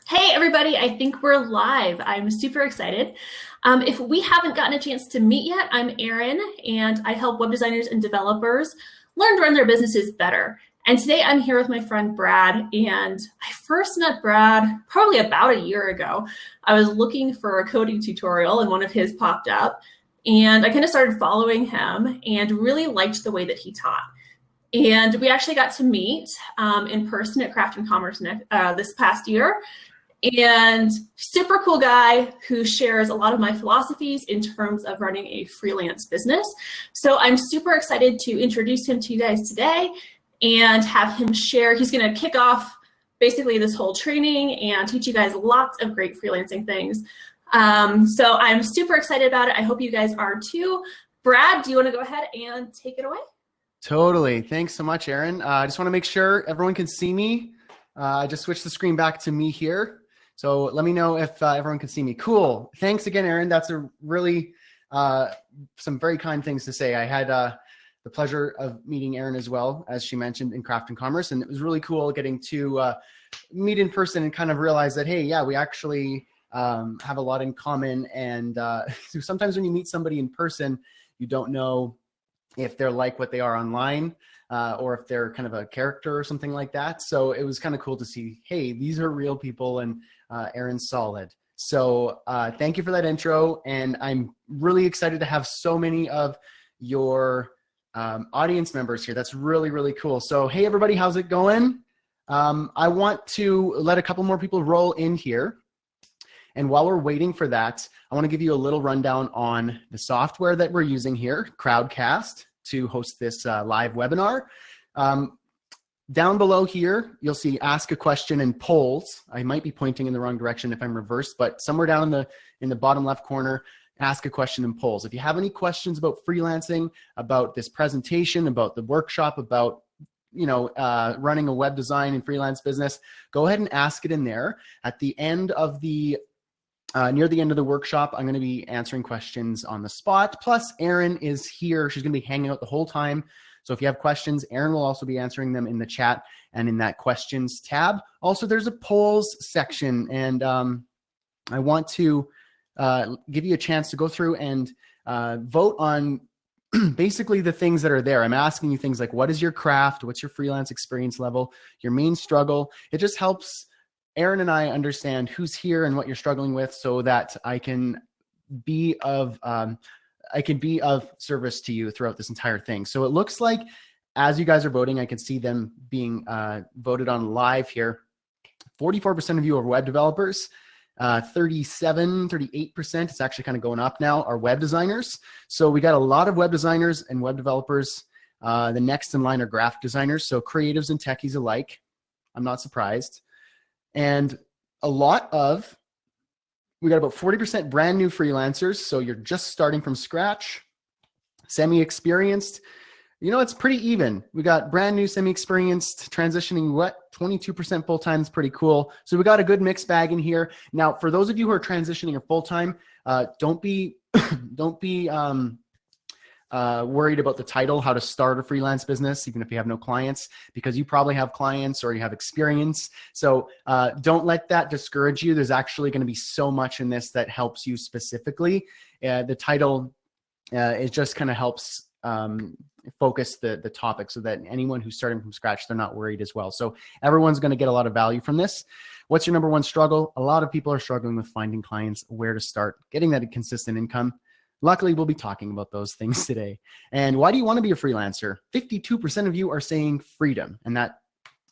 Hey everybody, I think we're live. I'm super excited. If we haven't gotten a chance to meet yet, I'm Erin and I help web designers and developers learn to run their businesses better. And today I'm here with my friend Brad, and I first met Brad probably about a year ago. I was looking for a coding tutorial and one of his popped up, and I kind of started following him and really liked the way that he taught. And we actually got to meet in person at Craft and Commerce this past year, and super cool guy who shares a lot of my philosophies in terms of running a freelance business. So I'm super excited to introduce him to you guys today and have him share. He's going to kick off basically this whole training and teach you guys lots of great freelancing things. So I'm super excited about it. I hope you guys are too. Brad, do you want to go ahead and take it away? Totally. Thanks so much, Erin. I just want to make sure everyone can see me. I just switched the screen back to me here. So let me know if everyone can see me. Cool. Thanks again, Erin. That's a really some very kind things to say. I had the pleasure of meeting Erin as well, as she mentioned, in Craft and Commerce. And it was really cool getting to meet in person and kind of realize that, hey, yeah, we actually have a lot in common. And sometimes when you meet somebody in person, you don't know if they're like what they are online, or if they're kind of a character or something like that. So it was kind of cool to see, hey, these are real people, and Erin's solid. So thank you for that intro. And I'm really excited to have so many of your audience members here. That's really, really cool. So, hey, everybody, how's it going? I want to let a couple more people roll in here. And while we're waiting for that, I want to give you a little rundown on the software that we're using here, Crowdcast, to host this live webinar. Down below here, you'll see ask a question and polls. I might be pointing in the wrong direction if I'm reversed, but somewhere down in the bottom left corner, ask a question and polls. If you have any questions about freelancing, about this presentation, about the workshop, about running a web design and freelance business, go ahead and ask it in there. At the end of the near the end of the workshop, I'm going to be answering questions on the spot. Plus, Erin is here. She's going to be hanging out the whole time. So if you have questions, Erin will also be answering them in the chat and in that questions tab. Also, there's a polls section, and I want to give you a chance to go through and vote on basically the things that are there. I'm asking you things like, what is your craft? What's your freelance experience level? Your main struggle? It just helps Erin and I understand who's here and what you're struggling with, so that I can be of service to you throughout this entire thing. So it looks like as you guys are voting, I can see them being voted on live here. 44% of you are web developers. 38%, it's actually kind of going up now, are web designers. So we got a lot of web designers and web developers. The next in line are graphic designers, so creatives and techies alike. I'm not surprised. And we got about 40% brand new freelancers. So you're just starting from scratch, semi-experienced. It's pretty even. We got brand new, semi-experienced, transitioning 22% full-time is pretty cool. So we got a good mixed bag in here. Now, for those of you who are transitioning or full-time, don't be worried about the title, how to start a freelance business, even if you have no clients, because you probably have clients or you have experience. So don't let that discourage you. There's actually going to be so much in this that helps you specifically. The title, it just kind of helps focus the topic, so that anyone who's starting from scratch, they're not worried as well. So everyone's going to get a lot of value from this. What's your number one struggle? A lot of people are struggling with finding clients, where to start, getting that consistent income. Luckily, we'll be talking about those things today. And why do you want to be a freelancer? 52% of you are saying freedom, and that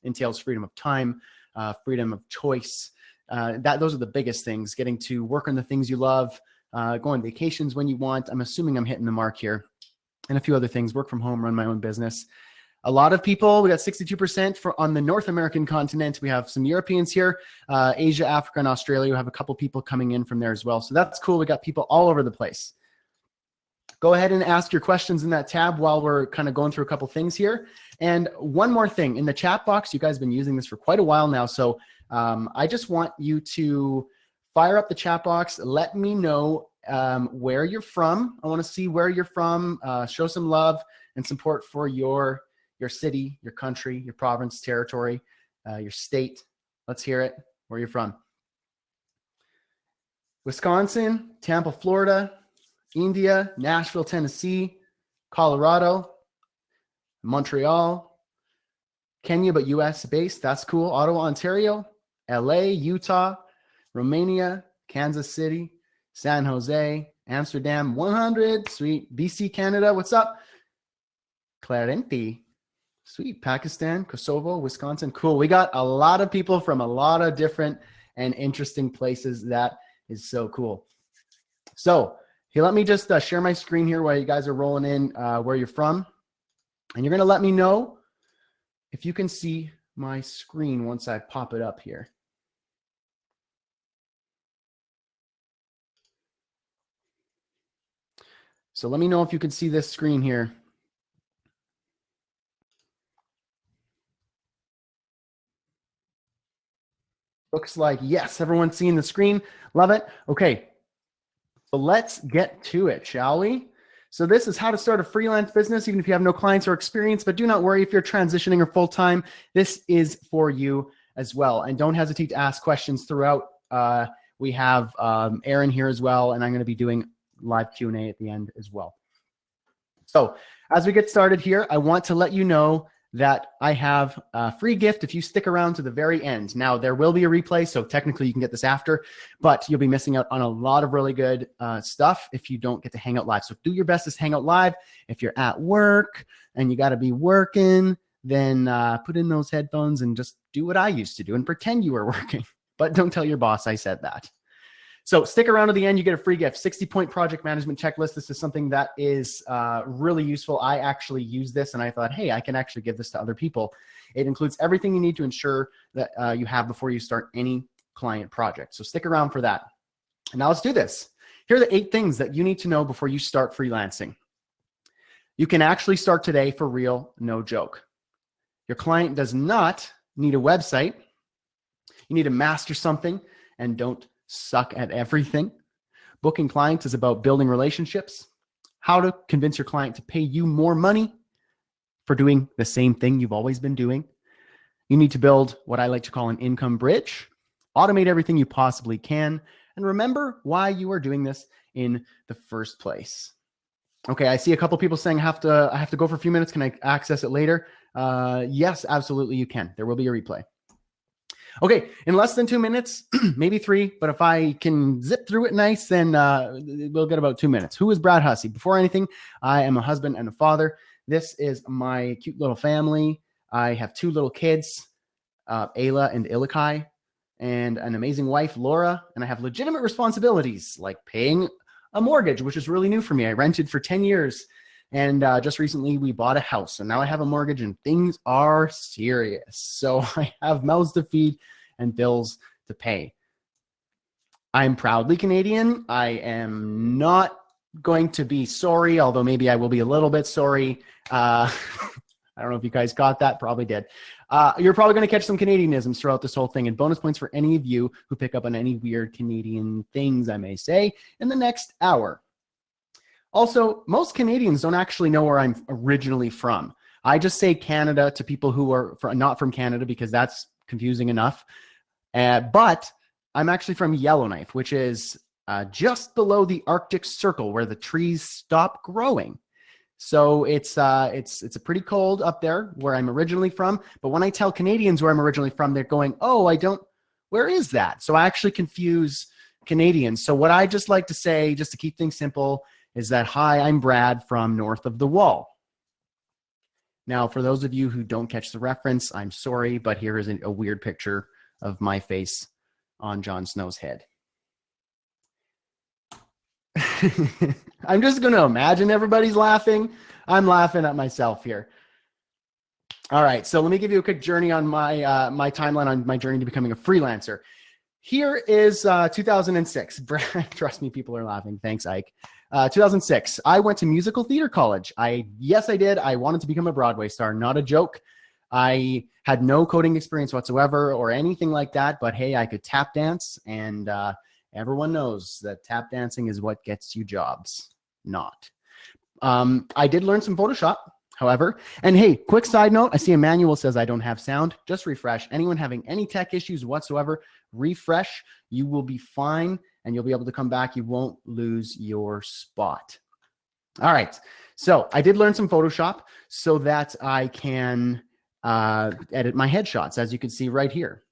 entails freedom of time, freedom of choice. Those are the biggest things, getting to work on the things you love, go on vacations when you want. I'm assuming I'm hitting the mark here. And a few other things, work from home, run my own business. A lot of people, we got 62% on the North American continent. We have some Europeans here, Asia, Africa, and Australia. We have a couple people coming in from there as well. So that's cool. We got people all over the place. Go ahead and ask your questions in that tab while we're kind of going through a couple things here. And one more thing, in the chat box, you guys have been using this for quite a while now. So I just want you to fire up the chat box. Let me know where you're from. I want to see where you're from. Show some love and support for your city, your country, your province, territory, your state. Let's hear it. Where you're from. Wisconsin, Tampa, Florida, India, Nashville, Tennessee, Colorado, Montreal, Kenya, but US based. That's cool. Ottawa, Ontario, LA, Utah, Romania, Kansas City, San Jose, Amsterdam, 100. Sweet. BC, Canada. What's up? Clarente. Sweet. Pakistan, Kosovo, Wisconsin. Cool. We got a lot of people from a lot of different and interesting places. That is so cool. So here, let me just share my screen here while you guys are rolling in where you're from. And you're going to let me know if you can see my screen once I pop it up here. So let me know if you can see this screen here. Looks like yes, everyone's seeing the screen. Love it. Okay, so let's get to it, shall we? So this is how to start a freelance business, even if you have no clients or experience, but do not worry if you're transitioning or full-time, this is for you as well. And don't hesitate to ask questions throughout. We have Erin here as well, and I'm going to be doing live Q&A at the end as well. So as we get started here, I want to let you know that I have a free gift if you stick around to the very end. Now, there will be a replay, so technically you can get this after, but you'll be missing out on a lot of really good stuff if you don't get to hang out live. So do your best to hang out live. If you're at work and you got to be working, then put in those headphones and just do what I used to do and pretend you were working. But don't tell your boss I said that. So stick around to the end, you get a free gift, 60-point project management checklist. This is something that is really useful. I actually use this and I thought, hey, I can actually give this to other people. It includes everything you need to ensure that you have before you start any client project. So stick around for that. And now let's do this. Here are the 8 things that you need to know before you start freelancing. You can actually start today for real, no joke. Your client does not need a website. You need to master something and don't suck at everything. Booking clients is about building relationships, how to convince your client to pay you more money for doing the same thing you've always been doing. You need to build what I like to call an income bridge, automate everything you possibly can, and remember why you are doing this in the first place. Okay, I see a couple people saying I have to go for a few minutes. Can I access it later? Yes, absolutely you can. There will be a replay. Okay, in less than 2 minutes, maybe 3, but if I can zip through it nice, then we'll get about 2 minutes. Who is Brad Hussey? Before anything, I am a husband and a father. This is my cute little family. I have 2 little kids, Ayla and Ilikai, and an amazing wife, Laura, and I have legitimate responsibilities like paying a mortgage, which is really new for me. I rented for 10 years, and just recently we bought a house, and now I have a mortgage, and things are serious. So I have mouths to feed and bills to pay. I'm proudly Canadian. I am not going to be sorry, although maybe I will be a little bit sorry. I don't know if you guys got that, probably did. You're probably going to catch some Canadianisms throughout this whole thing, and bonus points for any of you who pick up on any weird Canadian things I may say in the next hour. Also, most Canadians don't actually know where I'm originally from. I just say Canada to people who are not from Canada because that's confusing enough. But I'm actually from Yellowknife, which is just below the Arctic Circle where the trees stop growing. So it's pretty cold up there where I'm originally from. But when I tell Canadians where I'm originally from, they're going, oh, where is that? So I actually confuse Canadians. So what I just like to say, just to keep things simple, is that, hi, I'm Brad from north of the wall. Now, for those of you who don't catch the reference, I'm sorry, but here is a weird picture of my face on Jon Snow's head. I'm just going to imagine everybody's laughing. I'm laughing at myself here. All right, so let me give you a quick journey on my my timeline on my journey to becoming a freelancer. Here is 2006. Trust me, people are laughing. Thanks, Ike. 2006, I went to musical theater college. Yes, I did. I wanted to become a Broadway star, not a joke. I had no coding experience whatsoever or anything like that, but hey, I could tap dance, and everyone knows that tap dancing is what gets you jobs. Not. I did learn some Photoshop. However, and hey, quick side note, I see Emmanuel says I don't have sound. Just refresh. Anyone having any tech issues whatsoever, refresh. You will be fine and you'll be able to come back. You won't lose your spot. All right. So I did learn some Photoshop so that I can edit my headshots, as you can see right here.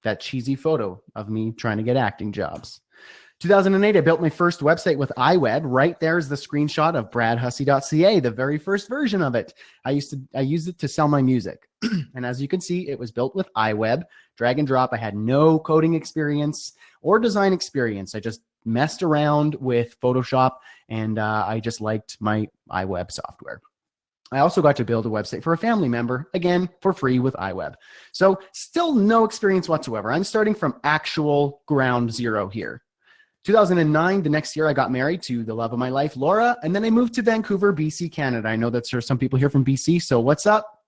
That cheesy photo of me trying to get acting jobs. 2008, I built my first website with iWeb. Right there is the screenshot of bradhussey.ca, the very first version of it. I used it to sell my music. And as you can see, it was built with iWeb, drag and drop. I had no coding experience or design experience. I just messed around with Photoshop and I just liked my iWeb software. I also got to build a website for a family member, again, for free with iWeb. So still no experience whatsoever. I'm starting from actual ground zero here. 2009, the next year, I got married to the love of my life, Laura, and then I moved to Vancouver, BC, Canada. I know that there's some people here from BC, so what's up?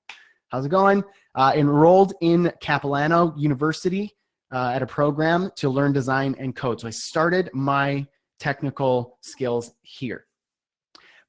How's it going? Enrolled in Capilano University at a program to learn design and code. So I started my technical skills here.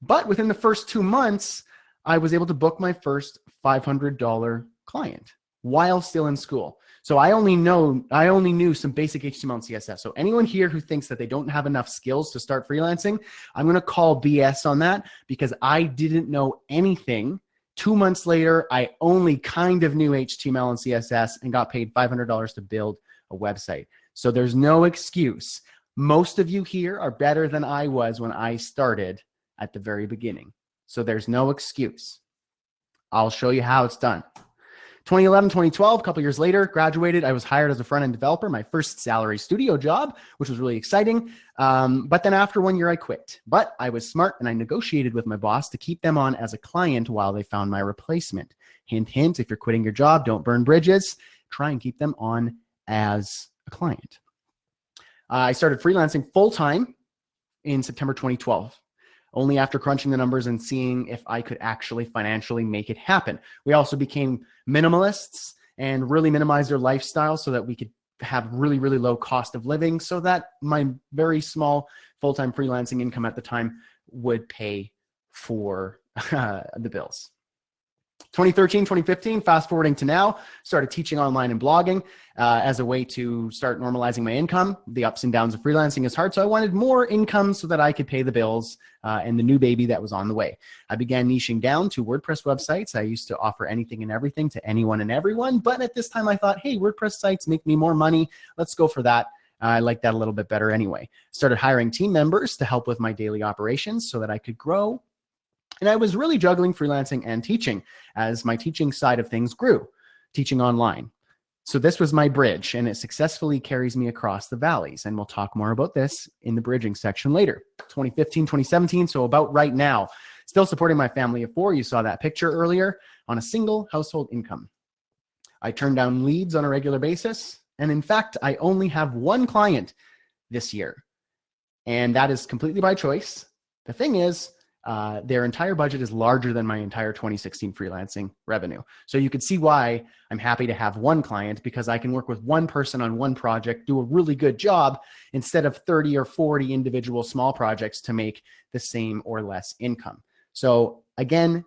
But within the first 2 months, I was able to book my first $500 client while still in school. So I only knew some basic HTML and CSS. So anyone here who thinks that they don't have enough skills to start freelancing, I'm going to call BS on that because I didn't know anything. 2 months later, I only kind of knew HTML and CSS and got paid $500 to build a website. So there's no excuse. Most of you here are better than I was when I started at the very beginning. So there's no excuse. I'll show you how it's done. 2011, 2012, a couple years later, graduated. I was hired as a front-end developer, my first salary studio job, which was really exciting. But then after 1 year, I quit. But I was smart and I negotiated with my boss to keep them on as a client while they found my replacement. Hint, hint, if you're quitting your job, don't burn bridges. Try and keep them on as a client. I started freelancing full-time in September 2012. Only after crunching the numbers and seeing if I could actually financially make it happen. We also became minimalists and really minimized our lifestyle so that we could have really, really low cost of living so that my very small full-time freelancing income at the time would pay for the bills. 2013, 2015, fast forwarding to now, started teaching online and blogging as a way to start normalizing my income. The ups and downs of freelancing is hard, so I wanted more income so that I could pay the bills and the new baby that was on the way. I began niching down to WordPress websites. I used to offer anything and everything to anyone and everyone, but at this time I thought, hey, WordPress sites make me more money. Let's go for that. I like that a little bit better anyway. Started hiring team members to help with my daily operations so that I could grow. And I was really juggling freelancing and teaching as my teaching side of things grew, teaching online. So this was my bridge, and it successfully carries me across the valleys. And we'll talk more about this in the bridging section later. 2015, 2017, so about right now. Still supporting my family of four. You saw that picture earlier on a single household income. I turn down leads on a regular basis. And in fact, I only have one client this year. And that is completely by choice. The thing is, their entire budget is larger than my entire 2016 freelancing revenue. So you could see why I'm happy to have one client, because I can work with one person on one project, do a really good job instead of 30 or 40 individual small projects to make the same or less income. So again,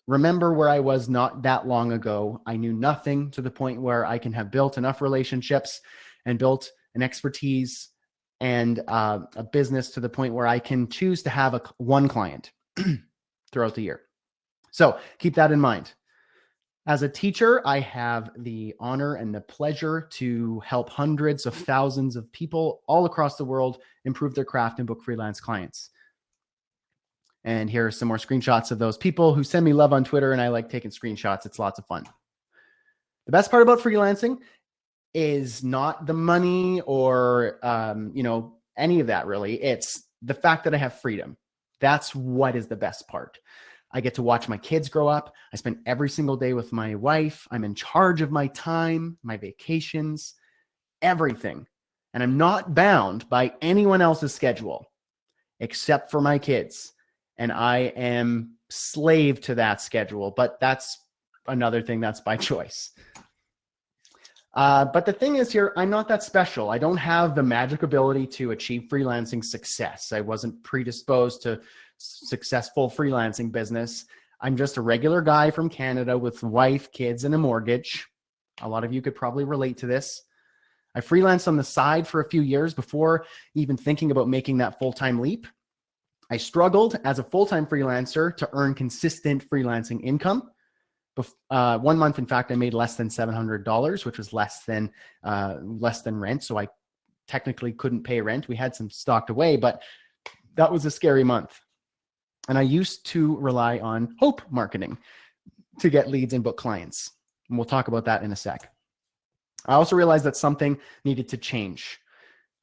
remember where I was not that long ago. I knew nothing to the point where I can have built enough relationships and built an expertise and a business to the point where I can choose to have one client throughout the year. So keep that in mind. As a teacher, I have the honor and the pleasure to help hundreds of thousands of people all across the world improve their craft and book freelance clients. And here are some more screenshots of those people who send me love on Twitter, and I like taking screenshots. It's lots of fun. The best part about freelancing is not the money or, any of that really. It's the fact that I have freedom. That's what is the best part. I get to watch my kids grow up. I spend every single day with my wife. I'm in charge of my time, my vacations, everything. And I'm not bound by anyone else's schedule except for my kids. And I am slave to that schedule, but that's another thing that's by choice. But the thing is here, I'm not that special. I don't have the magic ability to achieve freelancing success. I wasn't predisposed to successful freelancing business. I'm just a regular guy from Canada with wife, kids, and a mortgage. A lot of you could probably relate to this. I freelanced on the side for a few years before even thinking about making that full-time leap. I struggled as a full-time freelancer to earn consistent freelancing income. 1 month, in fact, I made less than $700, which was less than rent. So I technically couldn't pay rent. We had some stocked away, but that was a scary month. And I used to rely on hope marketing to get leads and book clients. And we'll talk about that in a sec. I also realized that something needed to change.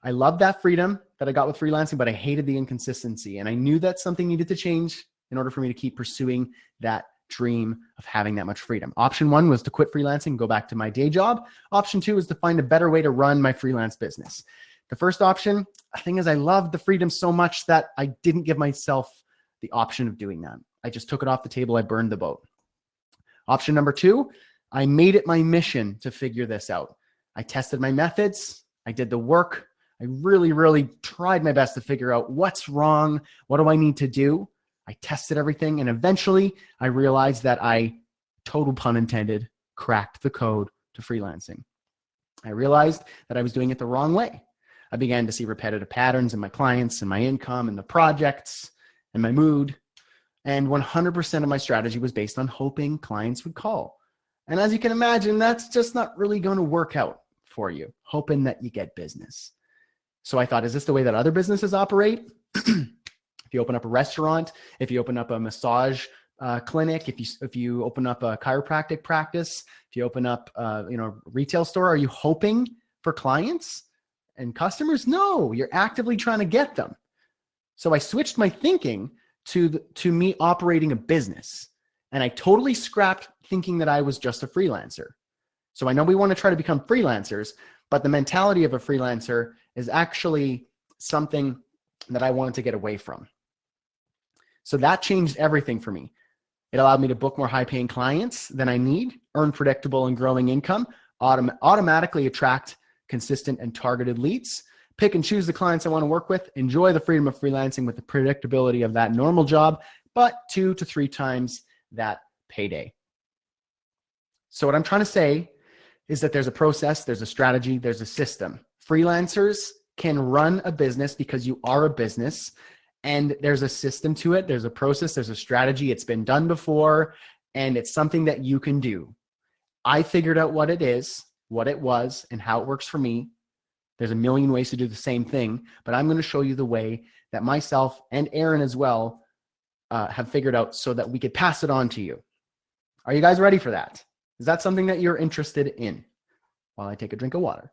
I loved that freedom that I got with freelancing, but I hated the inconsistency. And I knew that something needed to change in order for me to keep pursuing that dream of having that much freedom. Option 1 was to quit freelancing, go back to my day job. Option 2 was to find a better way to run my freelance business. The first option, the thing is, I loved the freedom so much that I didn't give myself the option of doing that. I just took it off the table. I burned the boat. Option number 2, I made it my mission to figure this out. I tested my methods. I did the work. I really, really tried my best to figure out what's wrong. What do I need to do? I tested everything. And eventually I realized that I, total pun intended, cracked the code to freelancing. I realized that I was doing it the wrong way. I began to see repetitive patterns in my clients and my income and the projects and my mood. And 100% of my strategy was based on hoping clients would call. And as you can imagine, that's just not really going to work out for you, hoping that you get business. So I thought, is this the way that other businesses operate? If you open up a restaurant, if you open up a massage clinic, if you open up a chiropractic practice, if you open up a retail store, are you hoping for clients and customers? No, you're actively trying to get them. So I switched my thinking to me operating a business, and I totally scrapped thinking that I was just a freelancer. So I know we want to try to become freelancers, but the mentality of a freelancer is actually something that I wanted to get away from. So that changed everything for me. It allowed me to book more high-paying clients than I need, earn predictable and growing income, automatically attract consistent and targeted leads, pick and choose the clients I want to work with, enjoy the freedom of freelancing with the predictability of that normal job, but 2 to 3 times that payday. So what I'm trying to say is that there's a process, there's a strategy, there's a system. Freelancers can run a business because you are a business, and there's a system to it. There's a process, there's a strategy. It's been done before, and it's something that you can do. I figured out what it is, what it was, and how it works for me. There's a million ways to do the same thing, but I'm going to show you the way that myself and Erin as well have figured out so that we could pass it on to you. Are you guys ready for that? Is that something that you're interested in? While I take a drink of water.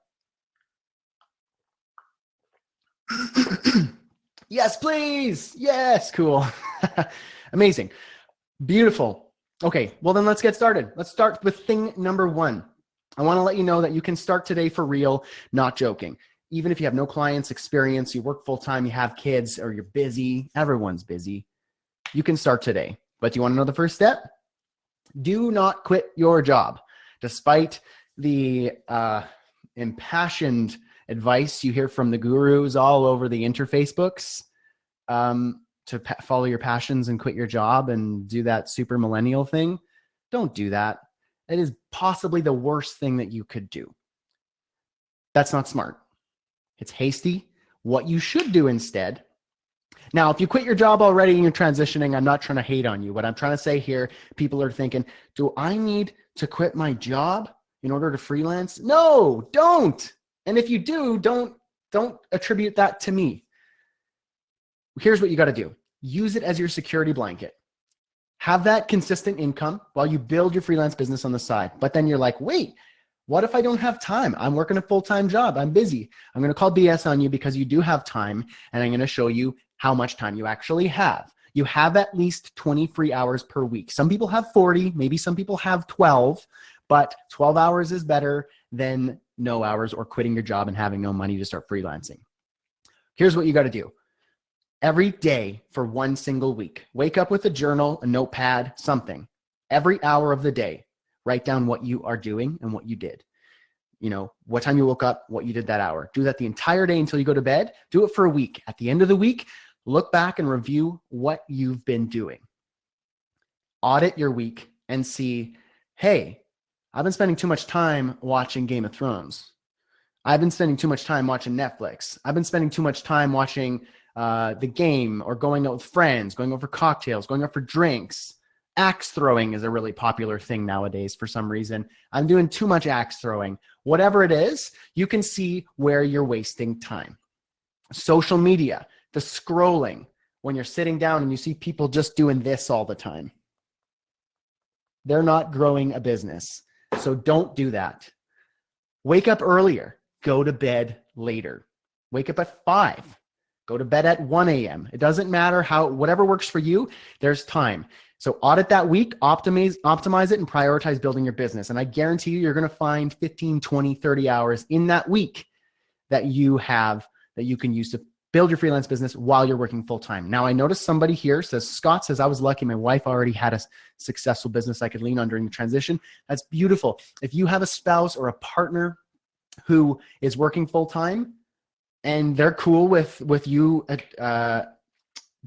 Yes, please. Yes, cool. Amazing. Beautiful. Okay, well then let's get started. Let's start with thing number 1. I want to let you know that you can start today for real, not joking. Even if you have no clients experience, you work full-time, you have kids, or you're busy, everyone's busy, you can start today. But do you want to know the first step? Do not quit your job. Despite the impassioned advice you hear from the gurus all over the interface books to follow your passions and quit your job and do that super millennial thing, don't do that. It is possibly the worst thing that you could do. That's not smart. It's hasty. What you should do instead. Now, if you quit your job already and you're transitioning, I'm not trying to hate on you. What I'm trying to say here, people are thinking, do I need to quit my job in order to freelance? No, don't. And if you do, don't attribute that to me. Here's what you got to do. Use it as your security blanket. Have that consistent income while you build your freelance business on the side. But then you're like, wait, what if I don't have time? I'm working a full-time job. I'm busy. I'm going to call BS on you because you do have time, and I'm going to show you how much time you actually have. You have at least 20 free hours per week. Some people have 40, maybe some people have 12, but 12 hours is better than no hours or quitting your job and having no money to start freelancing. Here's what you got to do. Every day for 1 single week, wake up with a journal, a notepad, something. Every hour of the day, write down what you are doing and what you did. You know, what time you woke up, what you did that hour. Do that the entire day until you go to bed. Do it for a week. At the end of the week, look back and review what you've been doing. Audit your week and see, hey, I've been spending too much time watching Game of Thrones. I've been spending too much time watching Netflix. I've been spending too much time watching the game or going out with friends, going out for cocktails, going out for drinks. Axe throwing is a really popular thing nowadays for some reason. I'm doing too much axe throwing. Whatever it is, you can see where you're wasting time. Social media, the scrolling, when you're sitting down and you see people just doing this all the time. They're not growing a business. So don't do that. Wake up earlier. Go to bed later. Wake up at 5. Go to bed at 1 a.m. It doesn't matter whatever works for you, there's time. So audit that week, optimize it, and prioritize building your business. And I guarantee you're going to find 15, 20, 30 hours in that week that you can use to build your freelance business while you're working full time. Now, I noticed somebody here Scott says, I was lucky. My wife already had a successful business I could lean on during the transition. That's beautiful. If you have a spouse or a partner who is working full time and they're cool with you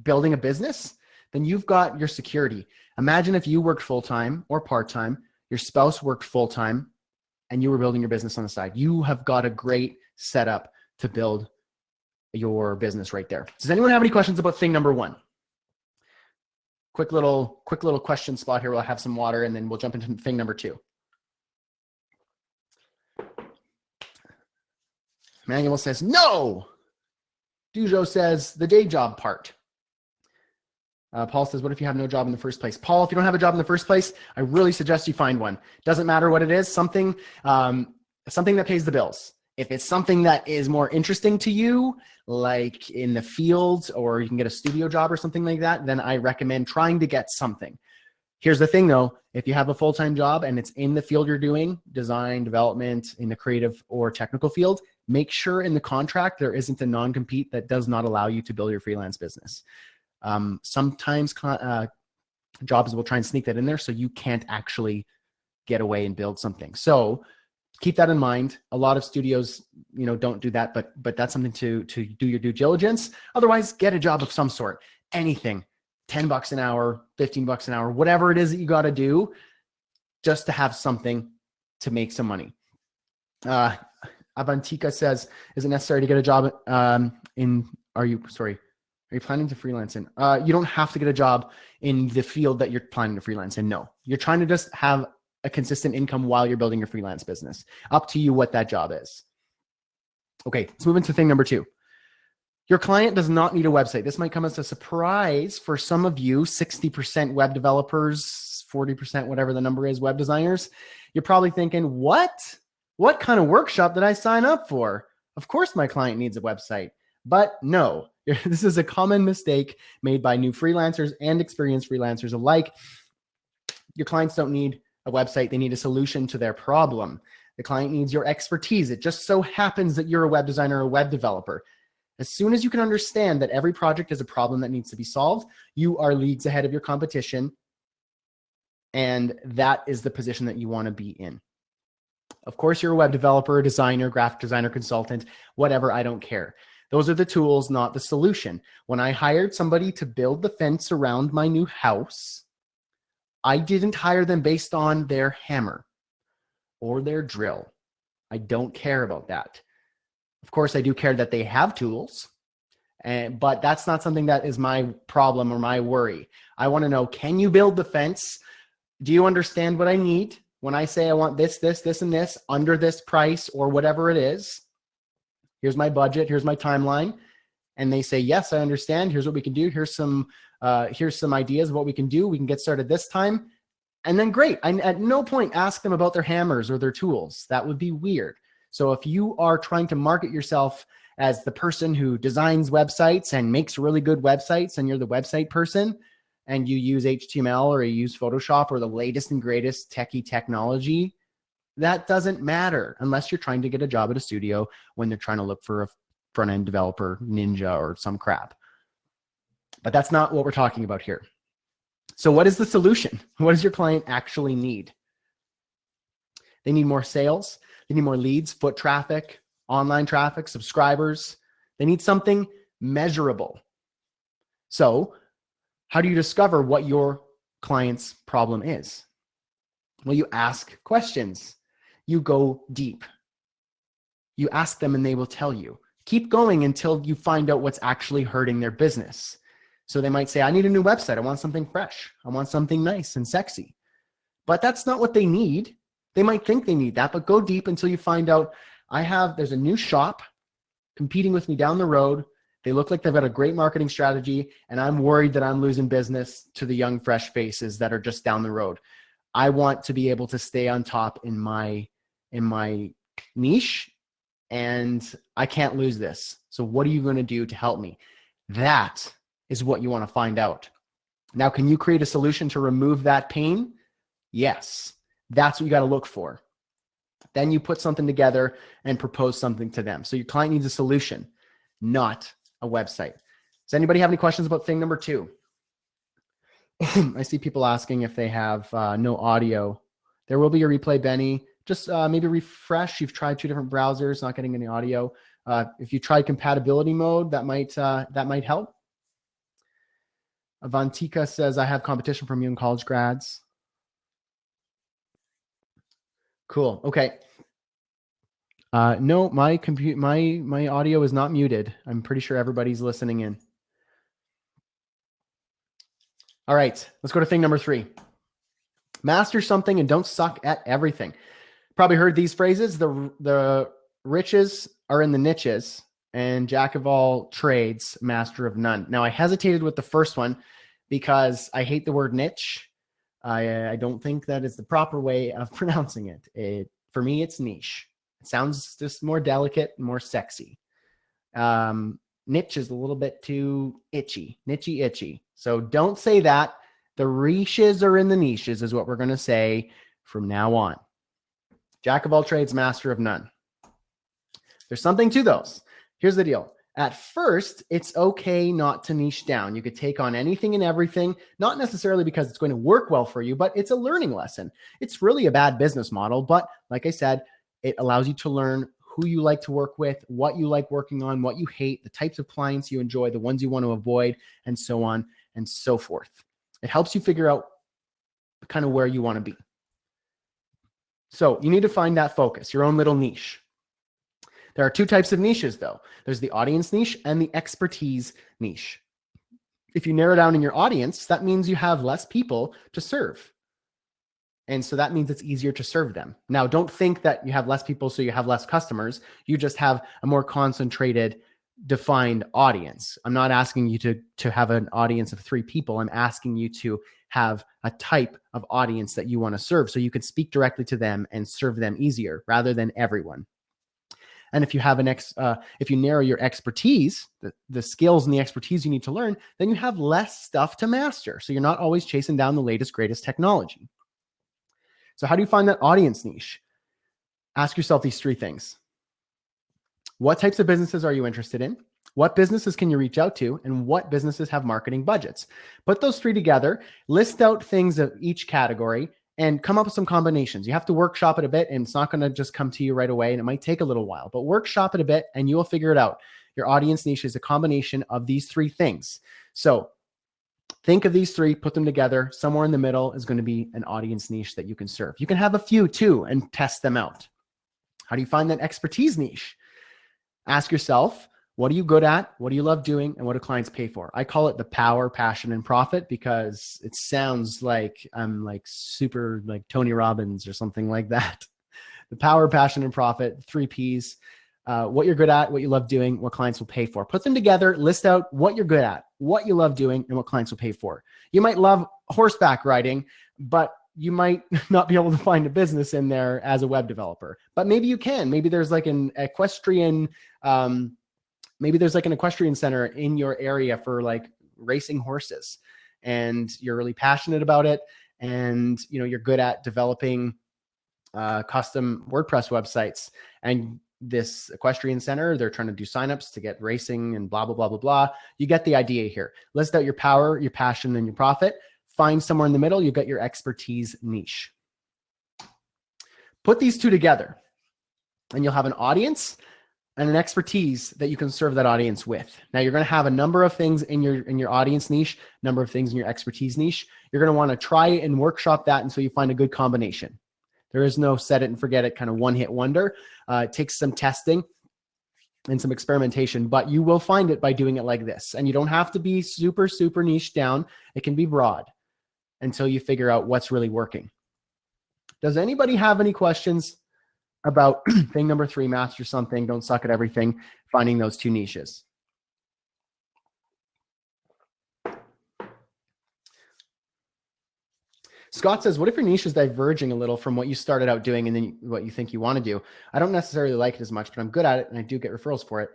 building a business, then you've got your security. Imagine if you worked full time or part time, your spouse worked full time, and you were building your business on the side. You have got a great setup to build your business right there. Does anyone have any questions about thing number 1? Quick little question spot here. We'll have some water and then we'll jump into thing number 2. Manuel says, no. Dujo says the day job part. Paul says, what if you have no job in the first place? Paul, if you don't have a job in the first place, I really suggest you find one. Doesn't matter what it is, something that pays the bills. If it's something that is more interesting to you, like in the field, or you can get a studio job or something like that, then I recommend trying to get something. Here's the thing though, if you have a full-time job and it's in the field you're doing, design, development, in the creative or technical field, make sure in the contract there isn't a non-compete that does not allow you to build your freelance business. Sometimes jobs will try and sneak that in there so you can't actually get away and build something. So keep that in mind. A lot of studios, don't do that, but that's something to do your due diligence. Otherwise, get a job of some sort. Anything, $10 an hour, $15 an hour, whatever it is that you got to do, just to have something to make some money. Avantika says, is it necessary to get a job are you planning to freelance in? You don't have to get a job in the field that you're planning to freelance in. No, you're trying to just have a consistent income while you're building your freelance business. Up to you what that job is. Okay, let's move into thing number 2. Your client does not need a website. This might come as a surprise for some of you, 60% web developers, 40%, whatever the number is, web designers. You're probably thinking, what kind of workshop did I sign up for? Of course my client needs a website. But no, this is a common mistake made by new freelancers and experienced freelancers alike. Your clients don't need a website. They need a solution to their problem. The client needs your expertise. It just so happens that you're a web designer or a web developer. As soon as you can understand that every project is a problem that needs to be solved, you are leagues ahead of your competition. And that is the position that you want to be in. Of course, you're a web developer, designer, graphic designer, consultant, whatever, I don't care. Those are the tools, not the solution. When I hired somebody to build the fence around my new house, I didn't hire them based on their hammer or their drill. I don't care about that. Of course, I do care that they have tools, but that's not something that is my problem or my worry. I want to know, can you build the fence? Do you understand what I need? When I say I want this, this, this, and this under this price or whatever it is, here's my budget, here's my timeline. And they say, yes, I understand. Here's what we can do. Here's some ideas of what we can do. We can get started this time. And then great. I at no point ask them about their hammers or their tools. That would be weird. So if you are trying to market yourself as the person who designs websites and makes really good websites, and you're the website person, and you use HTML or you use Photoshop or the latest and greatest techie technology, that doesn't matter unless you're trying to get a job at a studio when they're trying to look for a front-end developer, ninja, or some crap. But that's not what we're talking about here. So what is the solution? What does your client actually need? They need more sales. They need more leads, foot traffic, online traffic, subscribers. They need something measurable. So how do you discover what your client's problem is? Well, you ask questions. You go deep. You ask them and they will tell you. Keep going until you find out what's actually hurting their business. So they might say, I need a new website. I want something fresh. I want something nice and sexy. But that's not what they need. They might think they need that, but go deep until you find out, there's a new shop competing with me down the road. They look like they've got a great marketing strategy, and I'm worried that I'm losing business to the young, fresh faces that are just down the road. I want to be able to stay on top in my niche, and I can't lose this. So what are you going to do to help me? That is what you want to find out. Now, can you create a solution to remove that pain? Yes. That's what you got to look for. Then you put something together and propose something to them. So your client needs a solution, not a website. Does anybody have any questions about thing number 2? I see people asking if they have no audio. There will be a replay, Benny. Just maybe refresh. You've tried 2 different browsers, not getting any audio. If you tried compatibility mode, that might help. Avantika says, I have competition from young college grads. Cool. Okay. No, my audio is not muted. I'm pretty sure everybody's listening in. All right, let's go to thing number 3. Master something and don't suck at everything. Probably heard these phrases. The riches are in the niches, and jack of all trades, master of none. Now, I hesitated with the first one because I hate the word niche. I don't think that is the proper way of pronouncing it. For me, it's niche. It sounds just more delicate, more sexy. Niche is a little bit too itchy. So don't say that. The riches are in the niches is what we're going to say from now on. Jack of all trades, master of none. There's something to those. Here's the deal. At first, it's okay not to niche down. You could take on anything and everything, not necessarily because it's going to work well for you, but it's a learning lesson. It's really a bad business model, but like I said, it allows you to learn who you like to work with, what you like working on, what you hate, the types of clients you enjoy, the ones you want to avoid, and so on and so forth. It helps you figure out kind of where you want to be. So you need to find that focus, your own little niche. There are 2 types of niches, though. There's the audience niche and the expertise niche. If you narrow down in your audience, that means you have less people to serve. And so that means it's easier to serve them. Now, don't think that you have less people so you have less customers. You just have a more concentrated, defined audience. I'm not asking you to have an audience of 3 people. I'm asking you to have a type of audience that you want to serve so you could speak directly to them and serve them easier rather than everyone. And if you have if you narrow your expertise, the skills and the expertise you need to learn, then you have less stuff to master. So you're not always chasing down the latest, greatest technology. So how do you find that audience niche? Ask yourself these 3 things. What types of businesses are you interested in? What businesses can you reach out to? And what businesses have marketing budgets? Put those 3 together, list out things of each category, and come up with some combinations. You have to workshop it a bit, and it's not going to just come to you right away, and it might take a little while, but workshop it a bit and you will figure it out. Your audience niche is a combination of these 3 things. So think of these 3, put them together. Somewhere in the middle is going to be an audience niche that you can serve. You can have a few too and test them out. How do you find that expertise niche? Ask yourself, what are you good at? What do you love doing? And what do clients pay for? I call it the power, passion, and profit because it sounds like I'm like super like Tony Robbins or something like that. The power, passion, and profit, 3 Ps. What you're good at, what you love doing, what clients will pay for. Put them together, list out what you're good at, what you love doing, and what clients will pay for. You might love horseback riding, but you might not be able to find a business in there as a web developer. But maybe you can. Maybe there's like an equestrian center in your area for like racing horses, and you're really passionate about it, and you're good at developing custom WordPress websites. And this equestrian center, they're trying to do signups to get racing and blah, blah, blah, blah, blah. You get the idea here. List out your power, your passion, and your profit. Find somewhere in the middle. You've got your expertise niche. Put these 2 together and you'll have an audience, and an expertise that you can serve that audience with. Now you're going to have a number of things in your audience niche, number of things in your expertise niche. You're going to want to try and workshop that until you find a good combination. There is no set it and forget it kind of one-hit wonder. It takes some testing and some experimentation, but you will find it by doing it like this. And you don't have to be super, super niche down. It can be broad until you figure out what's really working. Does anybody have any questions about thing number 3, master something, don't suck at everything, finding those 2 niches? Scott says, what if your niche is diverging a little from what you started out doing and then what you think you want to do? I don't necessarily like it as much, but I'm good at it and I do get referrals for it.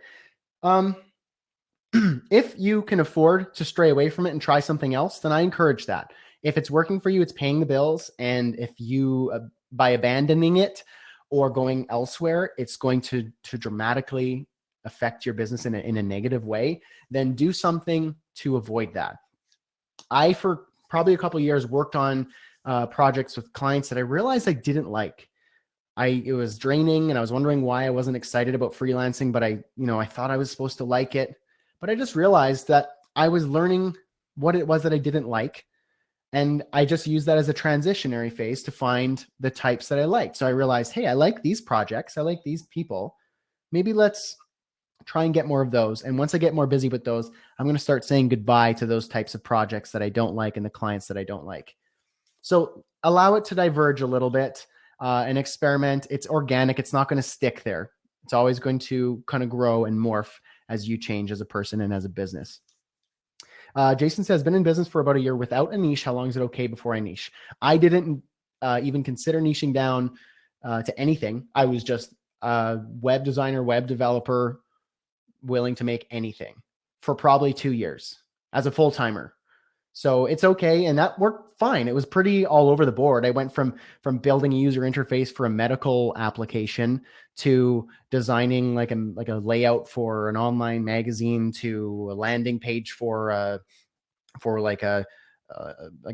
If you can afford to stray away from it and try something else, then I encourage that. If it's working for you, it's paying the bills. And if you, by abandoning it or going elsewhere, it's going to dramatically affect your business in a negative way, then do something to avoid that. I, for probably a couple of years, worked on projects with clients that I realized I didn't like. It was draining and I was wondering why I wasn't excited about freelancing, but I thought I was supposed to like it. But I just realized that I was learning what it was that I didn't like. And I just used that as a transitionary phase to find the types that I liked. So I realized, hey, I like these projects. I like these people. Maybe let's try and get more of those. And once I get more busy with those, I'm going to start saying goodbye to those types of projects that I don't like and the clients that I don't like. So allow it to diverge a little bit and experiment. It's organic. It's not going to stick there. It's always going to kind of grow and morph as you change as a person and as a business. Jason says, been in business for about a year without a niche. How long is it okay before I niche? I didn't even consider niching down to anything. I was just a web designer, web developer, willing to make anything for probably 2 years as a full-timer. So it's okay. And that worked fine. It was pretty all over the board. I went from building a user interface for a medical application to designing like a layout for an online magazine to a landing page for like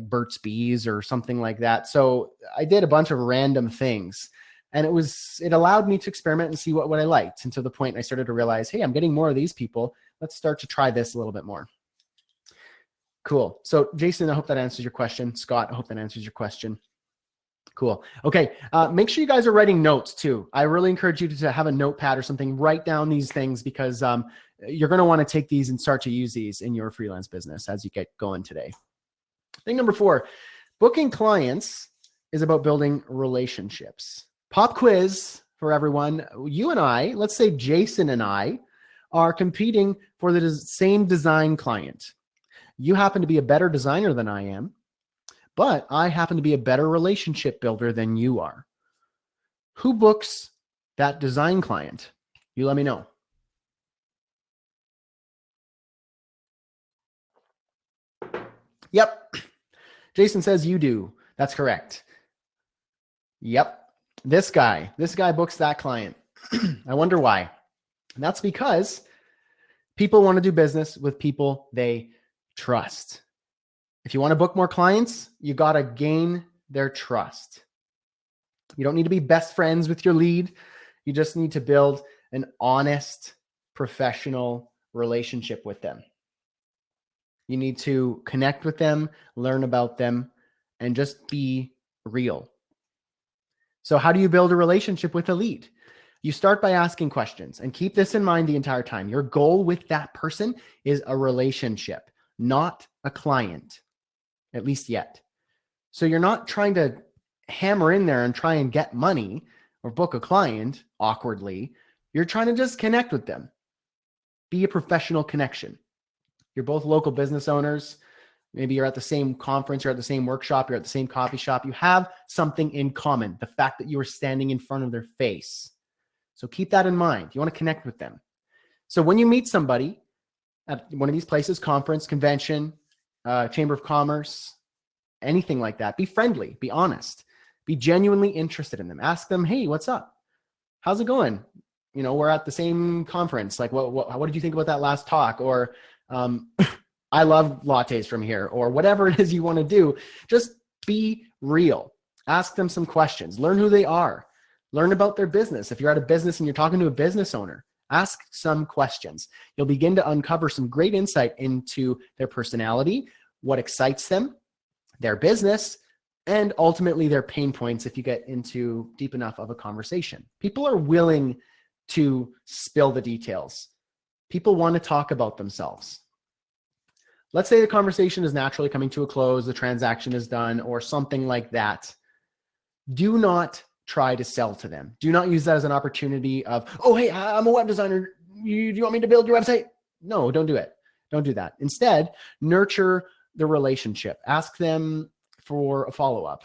Burt's Bees or something like that. So I did a bunch of random things. And it allowed me to experiment and see what I liked. And to the point I started to realize, hey, I'm getting more of these people. Let's start to try this a little bit more. Cool. So Jason, I hope that answers your question. Scott, I hope that answers your question. Cool. Okay. Make sure you guys are writing notes too. I really encourage you to have a notepad or something, write down these things because you're going to want to take these and start to use these in your freelance business as you get going today. Thing number 4, booking clients is about building relationships. Pop quiz for everyone. You and I, let's say Jason and I, are competing for the same design client. You happen to be a better designer than I am, but I happen to be a better relationship builder than you are. Who books that design client? You let me know. Yep. Jason says you do. That's correct. Yep. This guy books that client. I wonder why. And that's because people want to do business with people they trust. If you want to book more clients, you got to gain their trust. You don't need to be best friends with your lead. You just need to build an honest, professional relationship with them. You need to connect with them, learn about them, and just be real. So how do you build a relationship with a lead? You start by asking questions, and keep this in mind the entire time. Your goal with that person is a relationship, not a client, at least yet. So you're not trying to hammer in there and try and get money or book a client awkwardly. You're trying to just connect with them. Be a professional connection. You're both local business owners. Maybe you're at the same conference, you're at the same workshop, you're at the same coffee shop. You have something in common, the fact that you are standing in front of their face. So keep that in mind. You want to connect with them. So when you meet somebody at one of these places, conference, convention, chamber of commerce, anything like that, be friendly, be honest, be genuinely interested in them. Ask them, hey, what's up? How's it going? You know, we're at the same conference. Like, what did you think about that last talk? Or, I love lattes from here, or whatever it is you want to do. Just be real. Ask them some questions. Learn who they are. Learn about their business. If you're at a business and you're talking to a business owner, Ask some questions. You'll begin to uncover some great insight into their personality, what excites them, their business, and ultimately their pain points if you get into deep enough of a conversation. People are willing to spill the details. People want to talk about themselves. Let's say the conversation is naturally coming to a close, the transaction is done, or something like that. Do not try to sell to them. Do not use that as an opportunity of, oh, hey, I'm a web designer. Do you want me to build your website? No, don't do it. Don't do that. Instead, nurture the relationship. Ask them for a follow-up.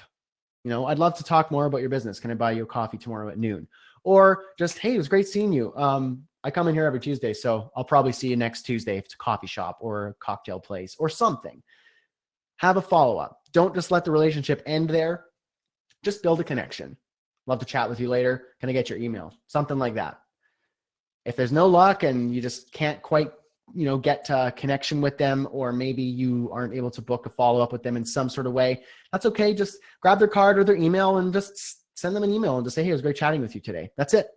You know, I'd love to talk more about your business. Can I buy you a coffee tomorrow at noon? Or just, hey, it was great seeing you. I come in here every Tuesday, so I'll probably see you next Tuesday if it's a coffee shop or a cocktail place or something. Have a follow-up. Don't just let the relationship end there. Just build a connection. Love to chat with you later. Can I get your email? Something like that. If there's no luck and you just can't quite, get a connection with them, or maybe you aren't able to book a follow-up with them in some sort of way, that's okay. Just grab their card or their email and just send them an email and just say, hey, it was great chatting with you today. That's it.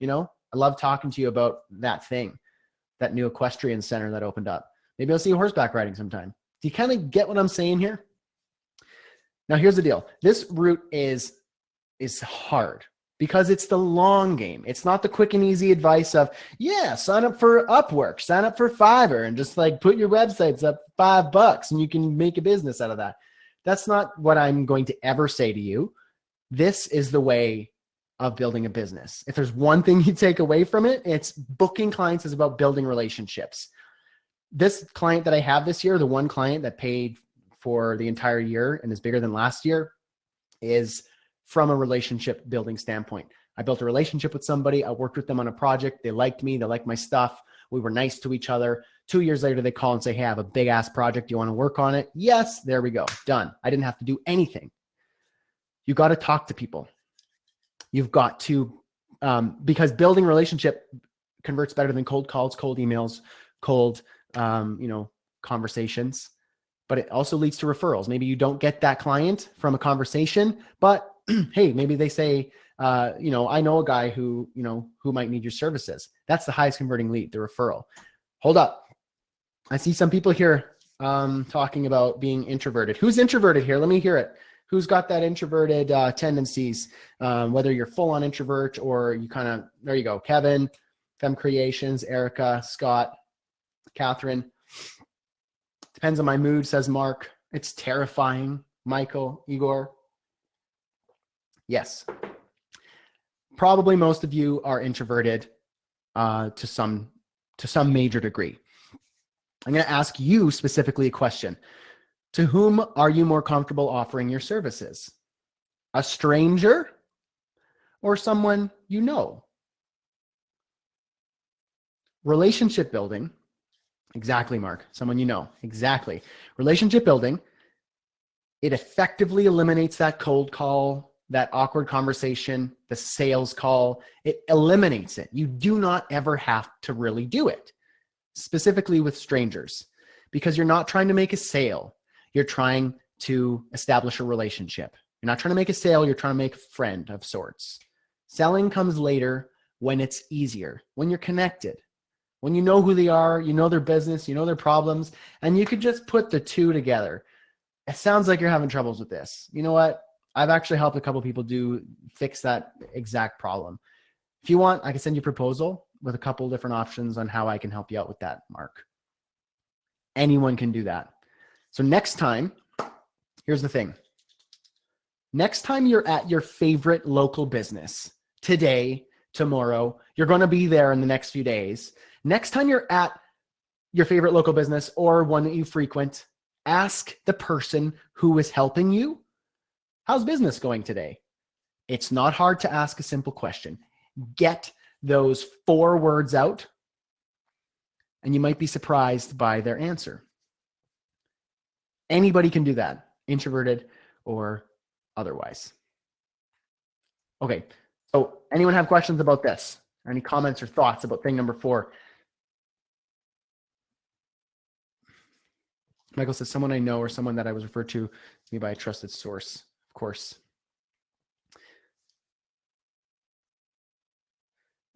I love talking to you about that thing, that new equestrian center that opened up. Maybe I'll see you horseback riding sometime. Do you kind of get what I'm saying here? Now, here's the deal. This route is hard because it's the long game. It's not the quick and easy advice of, yeah, sign up for Upwork, sign up for Fiverr, and just like put your websites up $5 and you can make a business out of that. That's not what I'm going to ever say to you. This is the way of building a business. If there's one thing you take away from it, it's booking clients is about building relationships. This client that I have this year, the one client that paid for the entire year and is bigger than last year, is from a relationship building standpoint. I built a relationship with somebody. I worked with them on a project. They liked me. They liked my stuff. We were nice to each other. 2 years later, they call and say, hey, I have a big ass project. Do you want to work on it? Yes, there we go. Done. I didn't have to do anything. You got to talk to people. You've got to, because building relationship converts better than cold calls, cold emails, cold, conversations, but it also leads to referrals. Maybe you don't get that client from a conversation, but hey, maybe they say, I know a guy who might need your services. That's the highest converting lead, the referral. Hold up. I see some people here talking about being introverted. Who's introverted here? Let me hear it. Who's got that introverted tendencies, whether you're full on introvert or you there you go. Kevin, Fem Creations, Erica, Scott, Catherine. Depends on my mood, says Mark. It's terrifying. Michael, Igor. Yes. Probably most of you are introverted to some major degree. I'm going to ask you specifically a question. To whom are you more comfortable offering your services? A stranger or someone you know? Relationship building. Exactly, Mark. Someone you know. Exactly. Relationship building. It effectively eliminates that cold call, that awkward conversation, the sales call. It eliminates it. You do not ever have to really do it, specifically with strangers, because you're not trying to make a sale. You're trying to establish a relationship. You're not trying to make a sale. You're trying to make a friend of sorts. Selling comes later when it's easier, when you're connected, when you know who they are, you know their business, you know their problems, and you could just put the two together. It sounds like you're having troubles with this. You know what? I've actually helped a couple people fix that exact problem. If you want, I can send you a proposal with a couple different options on how I can help you out with that, Mark. Anyone can do that. So next time, here's the thing. Next time you're at your favorite local business, today, tomorrow, you're going to be there in the next few days. Next time you're at your favorite local business or one that you frequent, ask the person who is helping you, how's business going today? It's not hard to ask a simple question. Get those 4 words out, and you might be surprised by their answer. Anybody can do that, introverted or otherwise. Okay, so anyone have questions about this? Or any comments or thoughts about thing number 4? Michael says, someone I know or someone that I was referred to me by a trusted source, of course.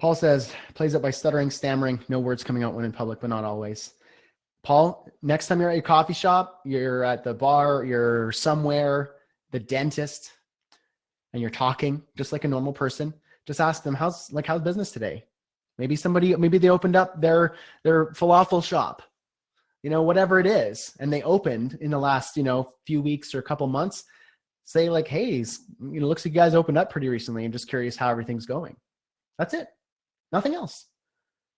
Paul says, plays up by stuttering, stammering, no words coming out when in public, but not always. Paul, next time you're at your coffee shop, you're at the bar, you're somewhere, the dentist, and you're talking just like a normal person, just ask them, how's business today? Maybe they opened up their falafel shop, whatever it is, and they opened in the last, few weeks or a couple months. Say like, hey, looks like you guys opened up pretty recently. I'm just curious how everything's going. That's it. Nothing else.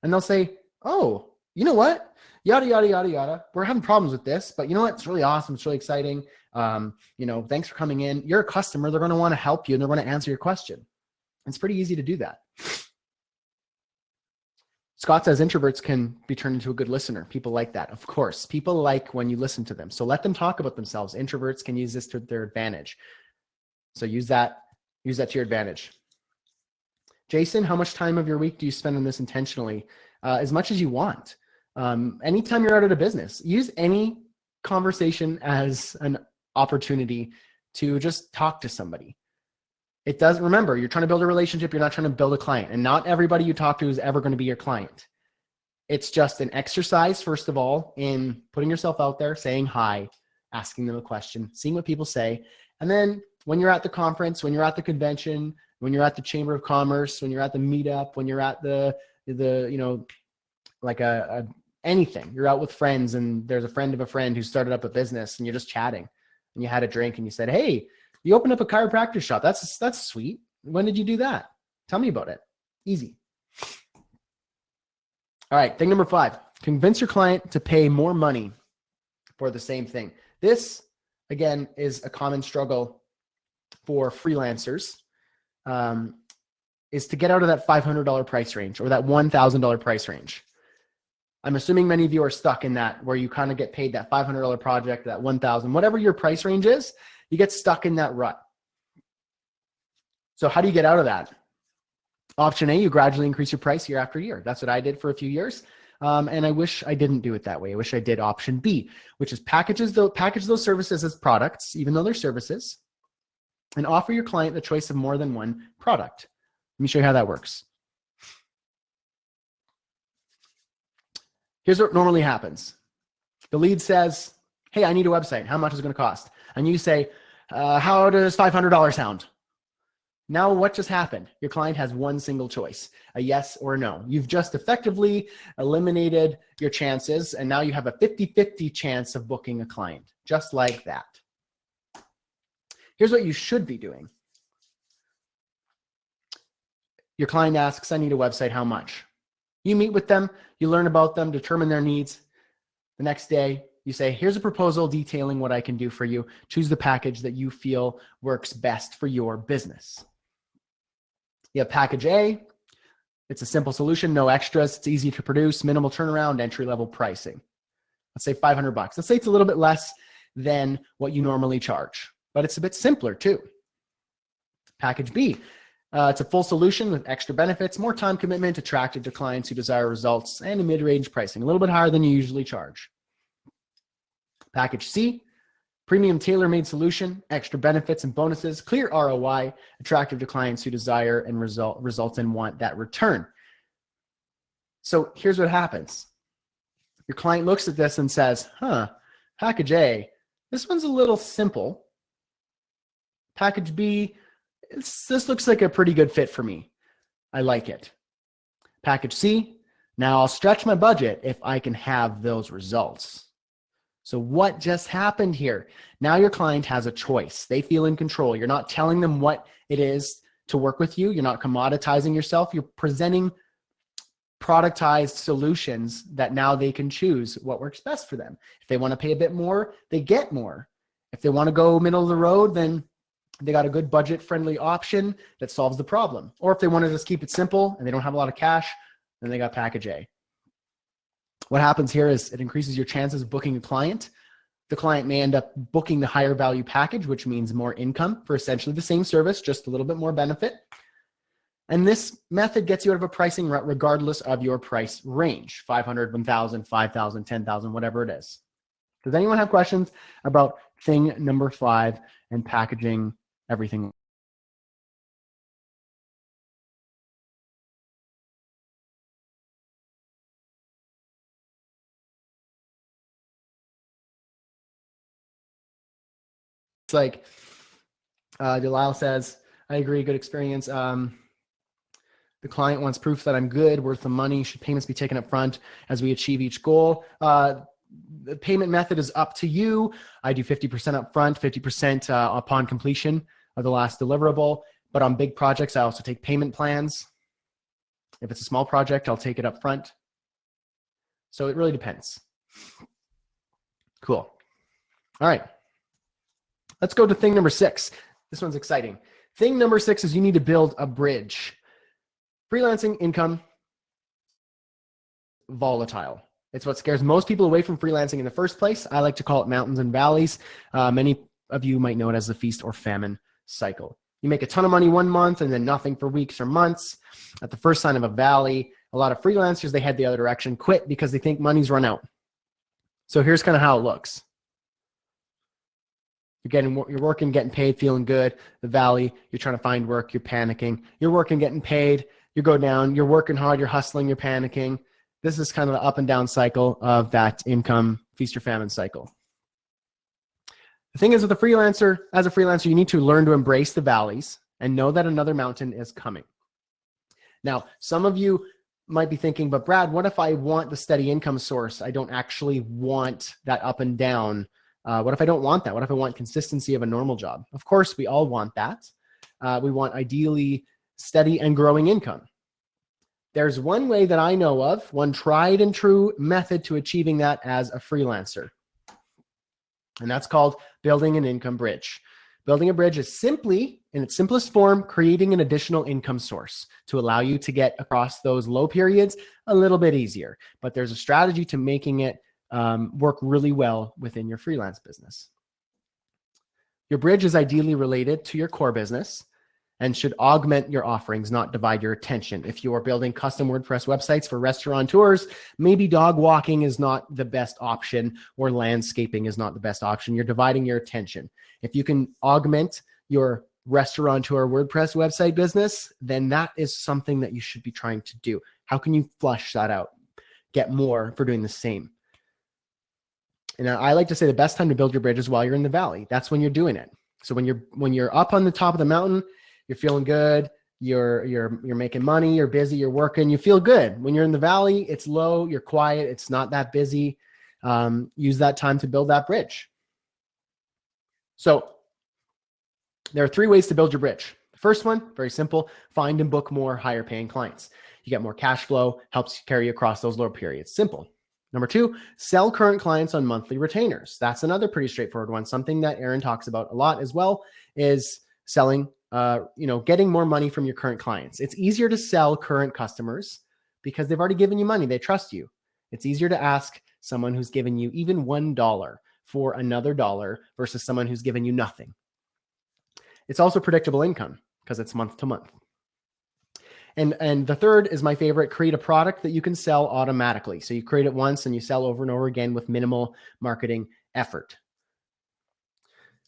And they'll say, oh, you know what? Yada, yada, yada, yada. We're having problems with this, but you know what? It's really awesome. It's really exciting. Thanks for coming in. You're a customer. They're going to want to help you and they're going to answer your question. It's pretty easy to do that. Scott says introverts can be turned into a good listener. People like that. Of course, people like when you listen to them. So let them talk about themselves. Introverts can use this to their advantage. So use that to your advantage. Jason, how much time of your week do you spend on this intentionally? As much as you want. Anytime you're out at a business, use any conversation as an opportunity to just talk to somebody. Remember, you're trying to build a relationship. You're not trying to build a client, and not everybody you talk to is ever going to be your client. It's just an exercise, first of all, in putting yourself out there, saying hi, asking them a question, seeing what people say. And then when you're at the conference, when you're at the convention, when you're at the Chamber of Commerce, when you're at the meetup, when you're at anything, you're out with friends and there's a friend of a friend who started up a business and you're just chatting and you had a drink and you said, hey, you opened up a chiropractic shop. That's sweet. When did you do that? Tell me about it. Easy. All right. Thing number 5, convince your client to pay more money for the same thing. This, again, is a common struggle for freelancers, is to get out of that $500 price range or that $1,000 price range. I'm assuming many of you are stuck in that, where you kind of get paid that $500 project, that $1,000, whatever your price range is, you get stuck in that rut. So how do you get out of that? Option A, you gradually increase your price year after year. That's what I did for a few years. And I wish I didn't do it that way. I wish I did option B, which is package those services as products, even though they're services, and offer your client the choice of more than one product. Let me show you how that works. Here's what normally happens. The lead says, hey, I need a website. How much is it going to cost? And you say, how does $500 sound? Now what just happened? Your client has one single choice, a yes or a no. You've just effectively eliminated your chances, and now you have a 50-50 chance of booking a client, just like that. Here's what you should be doing. Your client asks, I need a website, how much? You meet with them, you learn about them, determine their needs. The next day, you say, here's a proposal detailing what I can do for you. Choose the package that you feel works best for your business. You have package A. It's a simple solution, no extras. It's easy to produce, minimal turnaround, entry-level pricing. Let's say $500. Let's say it's a little bit less than what you normally charge, but it's a bit simpler too. Package B. It's a full solution with extra benefits, more time commitment, attractive to clients who desire results, and a mid-range pricing, a little bit higher than you usually charge. Package C, premium tailor-made solution, extra benefits and bonuses, clear ROI, attractive to clients who desire and result and want that return. So here's what happens. Your client looks at this and says, package A, this one's a little simple. Package B, this looks like a pretty good fit for me. I like it. Package C, now I'll stretch my budget if I can have those results. So what just happened here? Now your client has a choice. They feel in control. You're not telling them what it is to work with you. You're not commoditizing yourself. You're presenting productized solutions that now they can choose what works best for them. If they want to pay a bit more, they get more. If they want to go middle of the road, then they got a good budget-friendly option that solves the problem. Or if they want to just keep it simple and they don't have a lot of cash, then they got package A. What happens here is it increases your chances of booking a client. The client may end up booking the higher value package, which means more income for essentially the same service, just a little bit more benefit. And this method gets you out of a pricing rut regardless of your price range, 500, 1,000, 5,000, 10,000, whatever it is. Does anyone have questions about thing number 5 and packaging everything? like Delisle says, I agree, good experience. The client wants proof that I'm good, worth the money. Should payments be taken up front as we achieve each goal? The payment method is up to you. I do 50% up front, 50% upon completion of the last deliverable. But on big projects, I also take payment plans. If it's a small project, I'll take it up front. So it really depends. Cool. All right. Let's go to thing number 6. This one's exciting. Thing number 6 is you need to build a bridge. Freelancing income, volatile. It's what scares most people away from freelancing in the first place. I like to call it mountains and valleys. Many of you might know it as the feast or famine cycle. You make a ton of money one month and then nothing for weeks or months. At the first sign of a valley, a lot of freelancers, they head the other direction, quit because they think money's run out. So here's kind of how it looks. You're working, getting paid, feeling good. The valley, you're trying to find work, you're panicking. You're working, getting paid, you go down, you're working hard, you're hustling, you're panicking. This is kind of the up and down cycle of that income feast or famine cycle. The thing is with a freelancer, as a freelancer, you need to learn to embrace the valleys and know that another mountain is coming. Now, some of you might be thinking, but Brad, what if I want the steady income source? I don't actually want that up and down. What if I don't want that? What if I want consistency of a normal job? Of course, we all want that. We want ideally steady and growing income. There's one way that I know of, one tried and true method to achieving that as a freelancer. And that's called building an income bridge. Building a bridge is simply, in its simplest form, creating an additional income source to allow you to get across those low periods a little bit easier. But there's a strategy to making it work really well within your freelance business. Your bridge is ideally related to your core business and should augment your offerings, not divide your attention. If you are building custom WordPress websites for restaurateurs, maybe dog walking is not the best option or landscaping is not the best option. You're dividing your attention. If you can augment your restaurateur WordPress website business, then that is something that you should be trying to do. How can you flush that out? Get more for doing the same. And I like to say the best time to build your bridge is while you're in the valley. That's when you're doing it. So when you're up on the top of the mountain, you're feeling good, you're making money, you're busy, you're working, you feel good. When you're in the valley, it's low, you're quiet, it's not that busy. Use that time to build that bridge. So there are 3 ways to build your bridge. The first one, very simple, find and book more higher paying clients. You get more cash flow, helps carry you across those low periods. Simple. Number 2, sell current clients on monthly retainers. That's another pretty straightforward one. Something that Erin talks about a lot as well is selling, getting more money from your current clients. It's easier to sell current customers because they've already given you money. They trust you. It's easier to ask someone who's given you even $1 for another dollar versus someone who's given you nothing. It's also predictable income because it's month to month. And the third is my favorite, create a product that you can sell automatically. So you create it once and you sell over and over again with minimal marketing effort.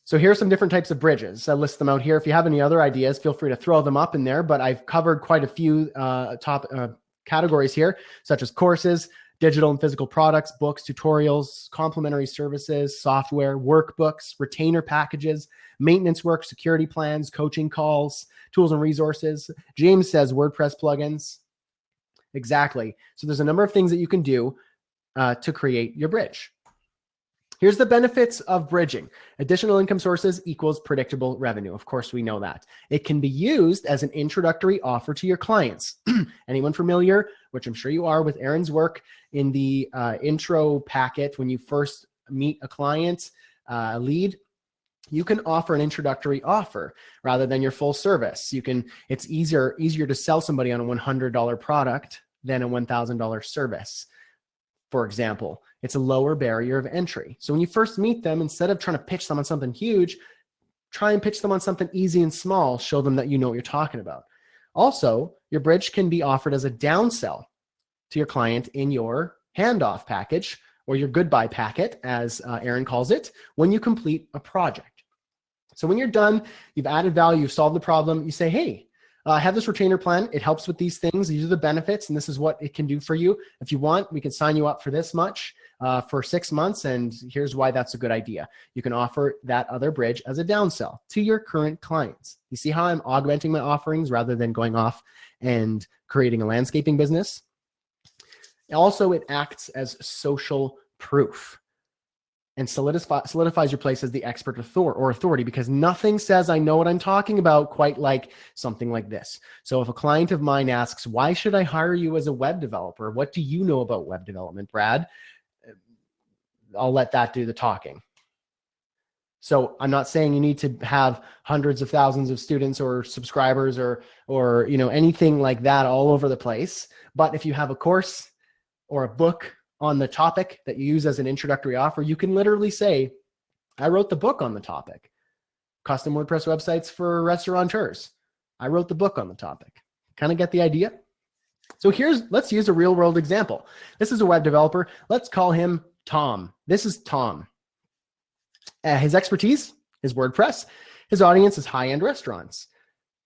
So here are some different types of bridges. I list them out here. If you have any other ideas, feel free to throw them up in there, but I've covered quite a few top categories here, such as courses, digital and physical products, books, tutorials, complementary services, software, workbooks, retainer packages, maintenance work, security plans, coaching calls, tools and resources. James says WordPress plugins. Exactly. So there's a number of things that you can do to create your bridge. Here's the benefits of bridging. Additional income sources equals predictable revenue. Of course, we know that. It can be used as an introductory offer to your clients. Anyone familiar, which I'm sure you are, with Erin's work in the intro packet when you first meet a client lead, you can offer an introductory offer rather than your full service. It's easier to sell somebody on a $100 product than a $1,000 service. For example, it's a lower barrier of entry. So when you first meet them, instead of trying to pitch them on something huge, try and pitch them on something easy and small, show them that you know what you're talking about. Also, your bridge can be offered as a downsell to your client in your handoff package or your goodbye packet, as Erin calls it, when you complete a project. So when you're done, you've added value, you've solved the problem, you say, hey, I have this retainer plan. It helps with these things. These are the benefits, and this is what it can do for you. If you want, we can sign you up for this much for 6 months, and here's why that's a good idea. You can offer that other bridge as a downsell to your current clients. You see how I'm augmenting my offerings rather than going off and creating a landscaping business? Also, it acts as social proof and solidifies your place as the expert authority, because nothing says I know what I'm talking about quite like something like this. So if a client of mine asks, why should I hire you as a web developer? What do you know about web development, Brad? I'll let that do the talking. So I'm not saying you need to have hundreds of thousands of students or subscribers or anything like that all over the place. But if you have a course or a book on the topic that you use as an introductory offer, you can literally say, I wrote the book on the topic. Custom WordPress websites for restaurateurs. I wrote the book on the topic. Kind of get the idea? So let's use a real world example. This is a web developer. Let's call him Tom. This is Tom. His expertise is WordPress. His audience is high-end restaurants.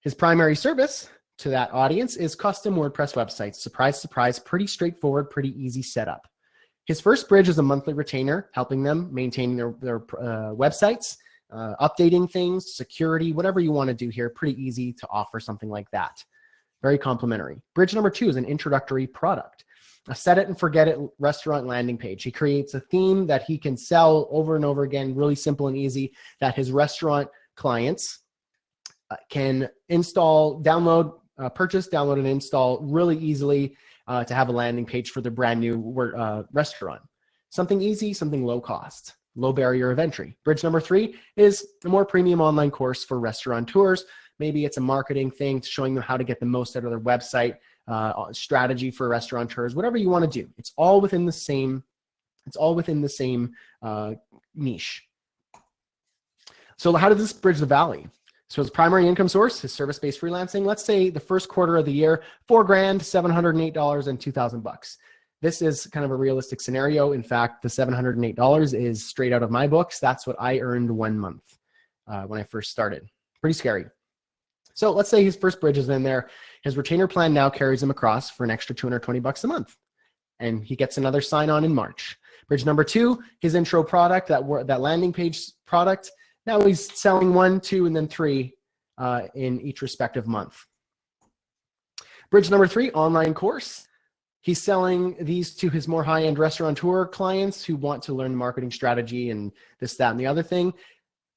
His primary service to that audience is custom WordPress websites. Surprise, surprise, pretty straightforward, pretty easy setup. His first bridge is a monthly retainer, helping them maintain their websites, updating things, security, whatever you want to do here. Pretty easy to offer something like that. Very complimentary. Bridge number 2 is an introductory product. A set it and forget it restaurant landing page. He creates a theme that he can sell over and over again, really simple and easy, that his restaurant clients can install, download, purchase, download, and install really easily to have a landing page for their brand new restaurant. Something easy, something low cost, low barrier of entry. Bridge number 3 is a more premium online course for restaurateurs. Maybe it's a marketing thing, showing them how to get the most out of their website, strategy for restaurateurs, whatever you want to do. It's all within the same niche. So how does this bridge the valley? So his primary income source, his service-based freelancing, let's say the first quarter of the year, $4,000, $708, and $2,000. This is kind of a realistic scenario. In fact, the $708 is straight out of my books. That's what I earned 1 month when I first started. Pretty scary. So let's say his first bridge is in there. His retainer plan now carries him across for an extra $220 a month. And he gets another sign-on in March. Bridge number 2, his intro product, that landing page product. Now he's selling 1, 2, and then 3 in each respective month. Bridge number 3, online course. He's selling these to his more high-end restaurateur clients who want to learn marketing strategy and this, that, and the other thing.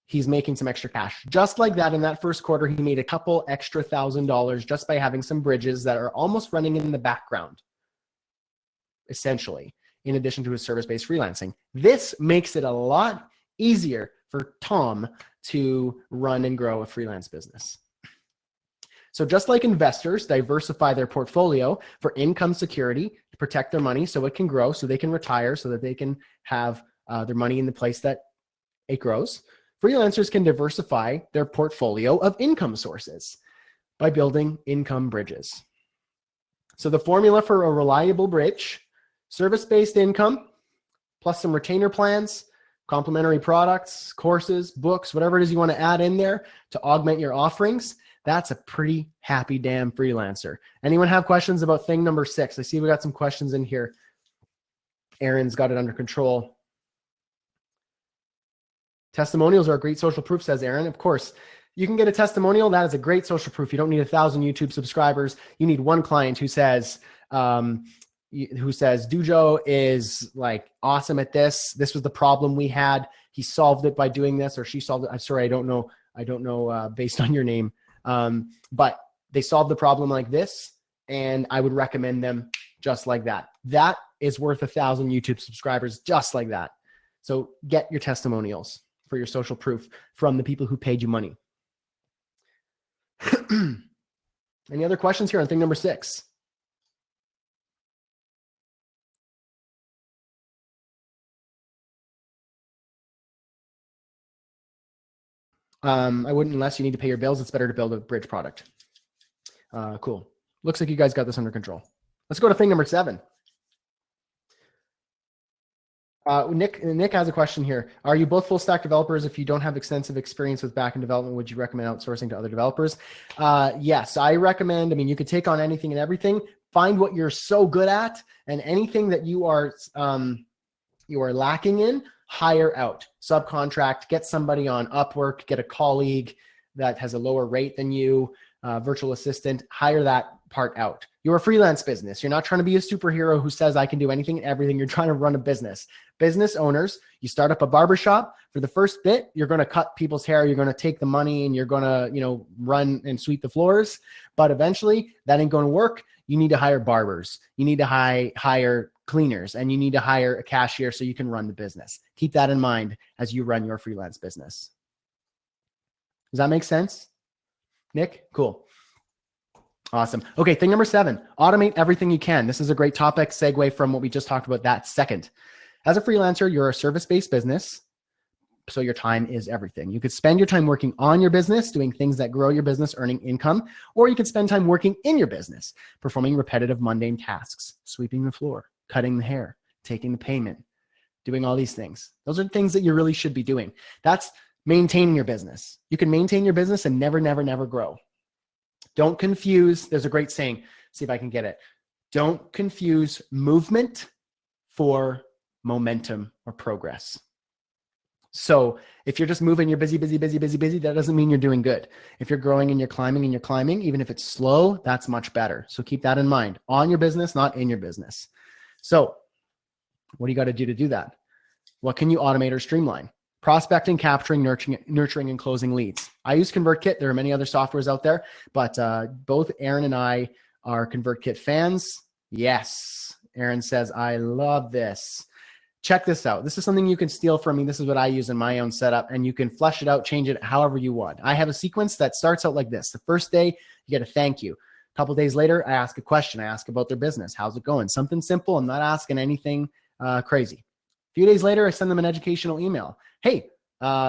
He's making some extra cash. Just like that, in that first quarter, he made a couple extra $1,000 just by having some bridges that are almost running in the background, essentially, in addition to his service-based freelancing. This makes it a lot easier for Tom to run and grow a freelance business. So just like investors diversify their portfolio for income security to protect their money so it can grow, so they can retire, so that they can have their money in the place that it grows, freelancers can diversify their portfolio of income sources by building income bridges. So the formula for a reliable bridge: service-based income, plus some retainer plans, complementary products, courses, books, whatever it is you want to add in there to augment your offerings. That's a pretty happy damn freelancer. Anyone have questions about thing number 6? I see we got some questions in here. Erin's got it under control. Testimonials are a great social proof, says Erin. Of course, you can get a testimonial. That is a great social proof. You don't need 1,000 YouTube subscribers. You need one client who says, Dujo is like awesome at this. This was the problem we had. He solved it by doing this, or she solved it. I'm sorry, I don't know based on your name. But they solved the problem like this, and I would recommend them just like that. That is worth 1,000 YouTube subscribers just like that. So get your testimonials for your social proof from the people who paid you money. Any other questions here on thing number 6? I wouldn't unless you need to pay your bills. It's better to build a bridge product. Cool. Looks like you guys got this under control. Let's go to thing number 7. Nick has a question here. Are you both full stack developers? If you don't have extensive experience with backend development, would you recommend outsourcing to other developers? Yes, I recommend. I mean, you could take on anything and everything. Find what you're so good at, and anything that you are lacking in, hire out, subcontract, get somebody on Upwork, get a colleague that has a lower rate than you, virtual assistant, hire that part out. You're a freelance business. You're not trying to be a superhero who says I can do anything and everything. You're trying to run a business. Business owners, you start up a barbershop. For the first bit, you're going to cut people's hair. You're going to take the money and you're going to, run and sweep the floors. But eventually that ain't going to work. You need to hire barbers. You need to hire cleaners, and you need to hire a cashier so you can run the business. Keep that in mind as you run your freelance business. Does that make sense, Nick? Cool. Awesome. Okay, thing number 7, automate everything you can. This is a great topic, segue from what we just talked about that second. As a freelancer, you're a service-based business, so your time is everything. You could spend your time working on your business, doing things that grow your business, earning income, or you could spend time working in your business, performing repetitive, mundane tasks, sweeping the floor, cutting the hair, taking the payment, doing all these things. Those are things that you really should be doing. That's maintaining your business. You can maintain your business and never, never, never grow. Don't confuse, there's a great saying, see if I can get it. Don't confuse movement for momentum or progress. So if you're just moving, you're busy, that doesn't mean you're doing good. If you're growing and you're climbing, even if it's slow, that's much better. So keep that in mind. On your business, not in your business. So what do you got to do that? What can you automate or streamline? Prospecting, capturing, nurturing, and closing leads. I use Convertkit. There are many other softwares out there, but both Erin and I are Convertkit fans. Yes. Erin says, I love this. Check this out. This is something you can steal from me. This is what I use in my own setup, and you can flesh it out, change it however you want. I have a sequence that starts out like this. The first day, you get a thank you. A couple of days later, I ask a question. I ask about their business. How's it going? Something simple. I'm not asking anything crazy. A few days later, I send them an educational email. Hey,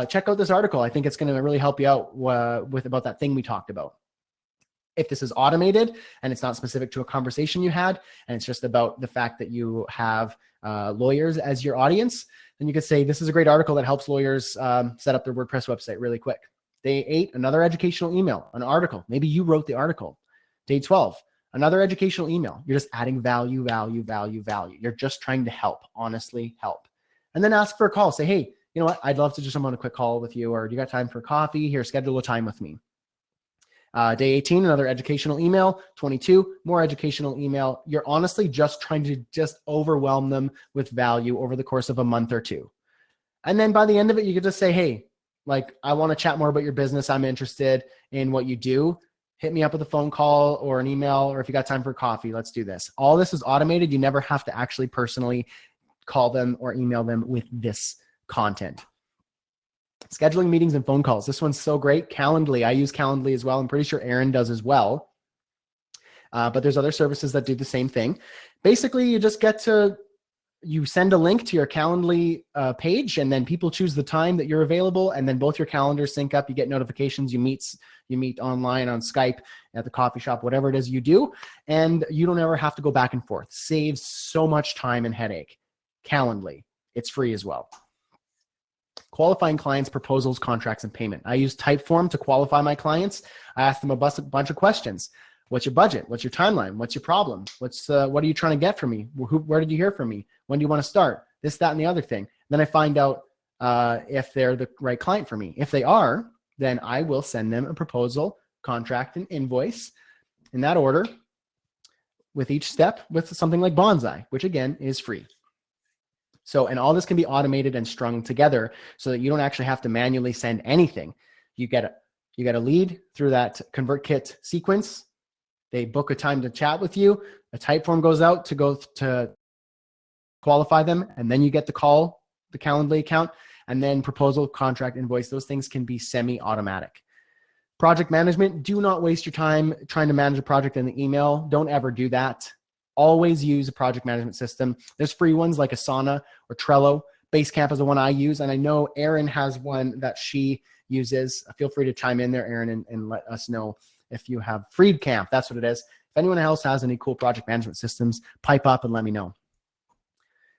check out this article. I think it's going to really help you out about that thing we talked about. If this is automated and it's not specific to a conversation you had, and it's just about the fact that you have lawyers as your audience, then you could say, this is a great article that helps lawyers set up their WordPress website really quick. Day 8, another educational email, an article. Maybe you wrote the article. Day 12, another educational email. You're just adding value. You're just trying to help, honestly help. And then ask for a call. Say, hey, you know what? I'd love to just jump on a quick call with you, or do you got time for coffee? Here, schedule a time with me. Day 18, another educational email. 22, more educational email. You're honestly just trying to just overwhelm them with value over the course of a month or two. And then by the end of it, you could just say, hey, like, I want to chat more about your business. I'm interested in what you do. Hit me up with a phone call or an email, or if you got time for coffee, let's do this. All this is automated. You never have to actually personally call them or email them with this content. Scheduling meetings and phone calls. This one's so great. Calendly. I use Calendly as well. I'm pretty sure Erin does as well. But there's other services that do the same thing. Basically, you send a link to your Calendly page, and then people choose the time that you're available, and then both your calendars sync up. You get notifications. You meet online on Skype, at the coffee shop, whatever it is you do, and you don't ever have to go back and forth. Saves so much time and headache. Calendly. It's free as well. Qualifying clients, proposals, contracts, and payment. I use Typeform to qualify my clients. I ask them a bunch of questions. What's your budget? What's your timeline? What's your problem? What are you trying to get from me? Where did you hear from me? When do you want to start? This, that, and the other thing. Then I find out if they're the right client for me. If they are, then I will send them a proposal, contract, and invoice in that order, with each step with something like Bonsai, which again is free. So, and all this can be automated and strung together so that you don't actually have to manually send anything. You get a lead through that Convertkit sequence. They book a time to chat with you. A Typeform goes out to qualify them, and then you get the call, the Calendly account, and then proposal, contract, invoice. Those things can be semi-automatic. Project management. Do not waste your time trying to manage a project in the email. Don't ever do that. Always use a project management system. There's free ones like Asana or Trello. Basecamp is the one I use, and I know Erin has one that she uses. Feel free to chime in there, Erin, and let us know if you have Freedcamp. That's what it is. If anyone else has any cool project management systems, pipe up and let me know.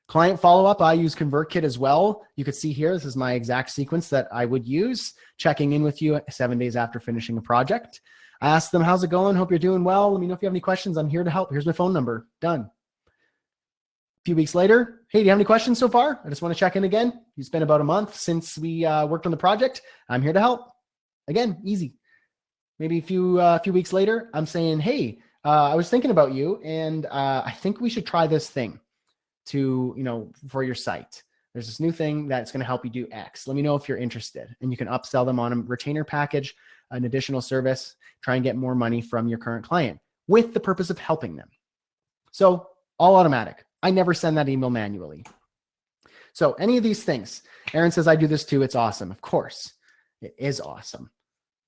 Client follow-up, I use Convertkit as well. You could see here, this is my exact sequence that I would use, checking in with you 7 days after finishing a project. I ask them, how's it going? Hope you're doing well. Let me know if you have any questions. I'm here to help. Here's my phone number. Done. A few weeks later, hey, do you have any questions so far? I just want to check in again. It's been about a month since we worked on the project. I'm here to help. Again, easy. Maybe a few weeks later, I'm saying, hey, I was thinking about you, and I think we should try this thing for your site. There's this new thing that's going to help you do X. Let me know if you're interested. And you can upsell them on a retainer package, an additional service, try and get more money from your current client with the purpose of helping them. So all automatic. I never send that email manually. So any of these things, Erin says, I do this too. It's awesome. Of course, it is awesome.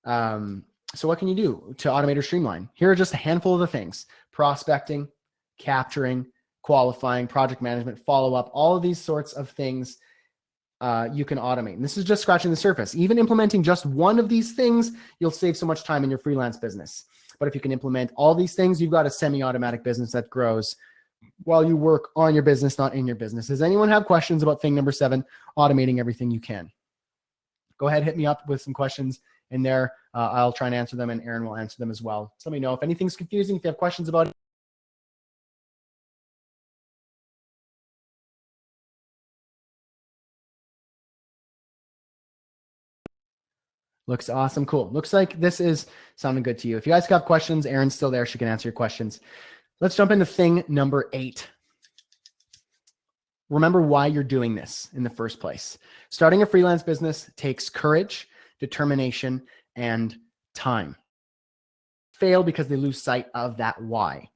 So what can you do to automate or streamline? Here are just a handful of the things: prospecting, capturing, qualifying, project management, follow-up, all of these sorts of things you can automate. And this is just scratching the surface. Even implementing just one of these things, you'll save so much time in your freelance business. But if you can implement all these things, you've got a semi-automatic business that grows while you work on your business, not in your business. Does anyone have questions about thing number 7, automating everything you can? Go ahead, hit me up with some questions in there. I'll try and answer them, and Erin will answer them as well. So let me know if anything's confusing, if you have questions about it. Looks awesome. Cool. Looks like this is sounding good to you. If you guys have questions, Erin's still there. She can answer your questions. Let's jump into thing number 8. Remember why you're doing this in the first place. Starting a freelance business takes courage, determination, and time. Fail because they lose sight of that why.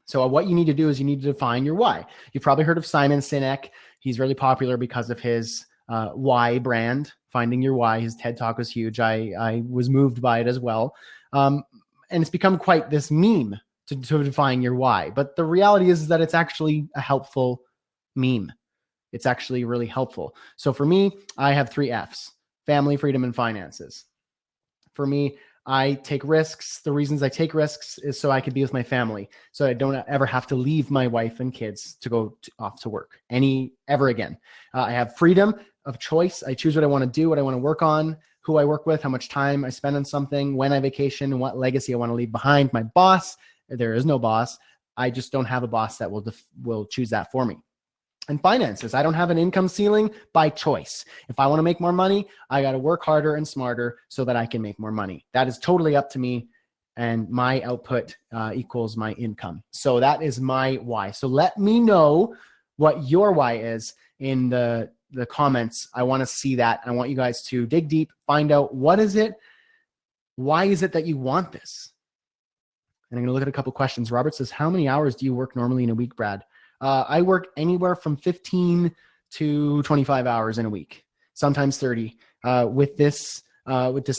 So what you need to do is you need to define your why. You've probably heard of Simon Sinek. He's really popular because of his why brand, finding your why. His TED Talk was huge. I was moved by it as well. And it's become quite this meme to define your why. But the reality is that it's actually a helpful meme. It's actually really helpful. So for me, I have 3 F's: family, freedom, and finances. For me, I take risks. The reasons I take risks is so I could be with my family, so I don't ever have to leave my wife and kids to go off to work ever again. I have freedom of choice. I choose what I want to do, what I want to work on, who I work with, how much time I spend on something, when I vacation, and what legacy I want to leave behind. My boss, there is no boss. I just don't have a boss that will choose that for me. And finances, I don't have an income ceiling by choice. If I want to make more money, I got to work harder and smarter so that I can make more money. That is totally up to me, and my output equals my income. So that is my why. So let me know what your why is in the comments. I want to see that. I want you guys to dig deep, find out what is it, why is it that you want this? And I'm going to look at a couple questions. Robert says, how many hours do you work normally in a week, Brad? I work anywhere from 15 to 25 hours in a week, sometimes 30. With this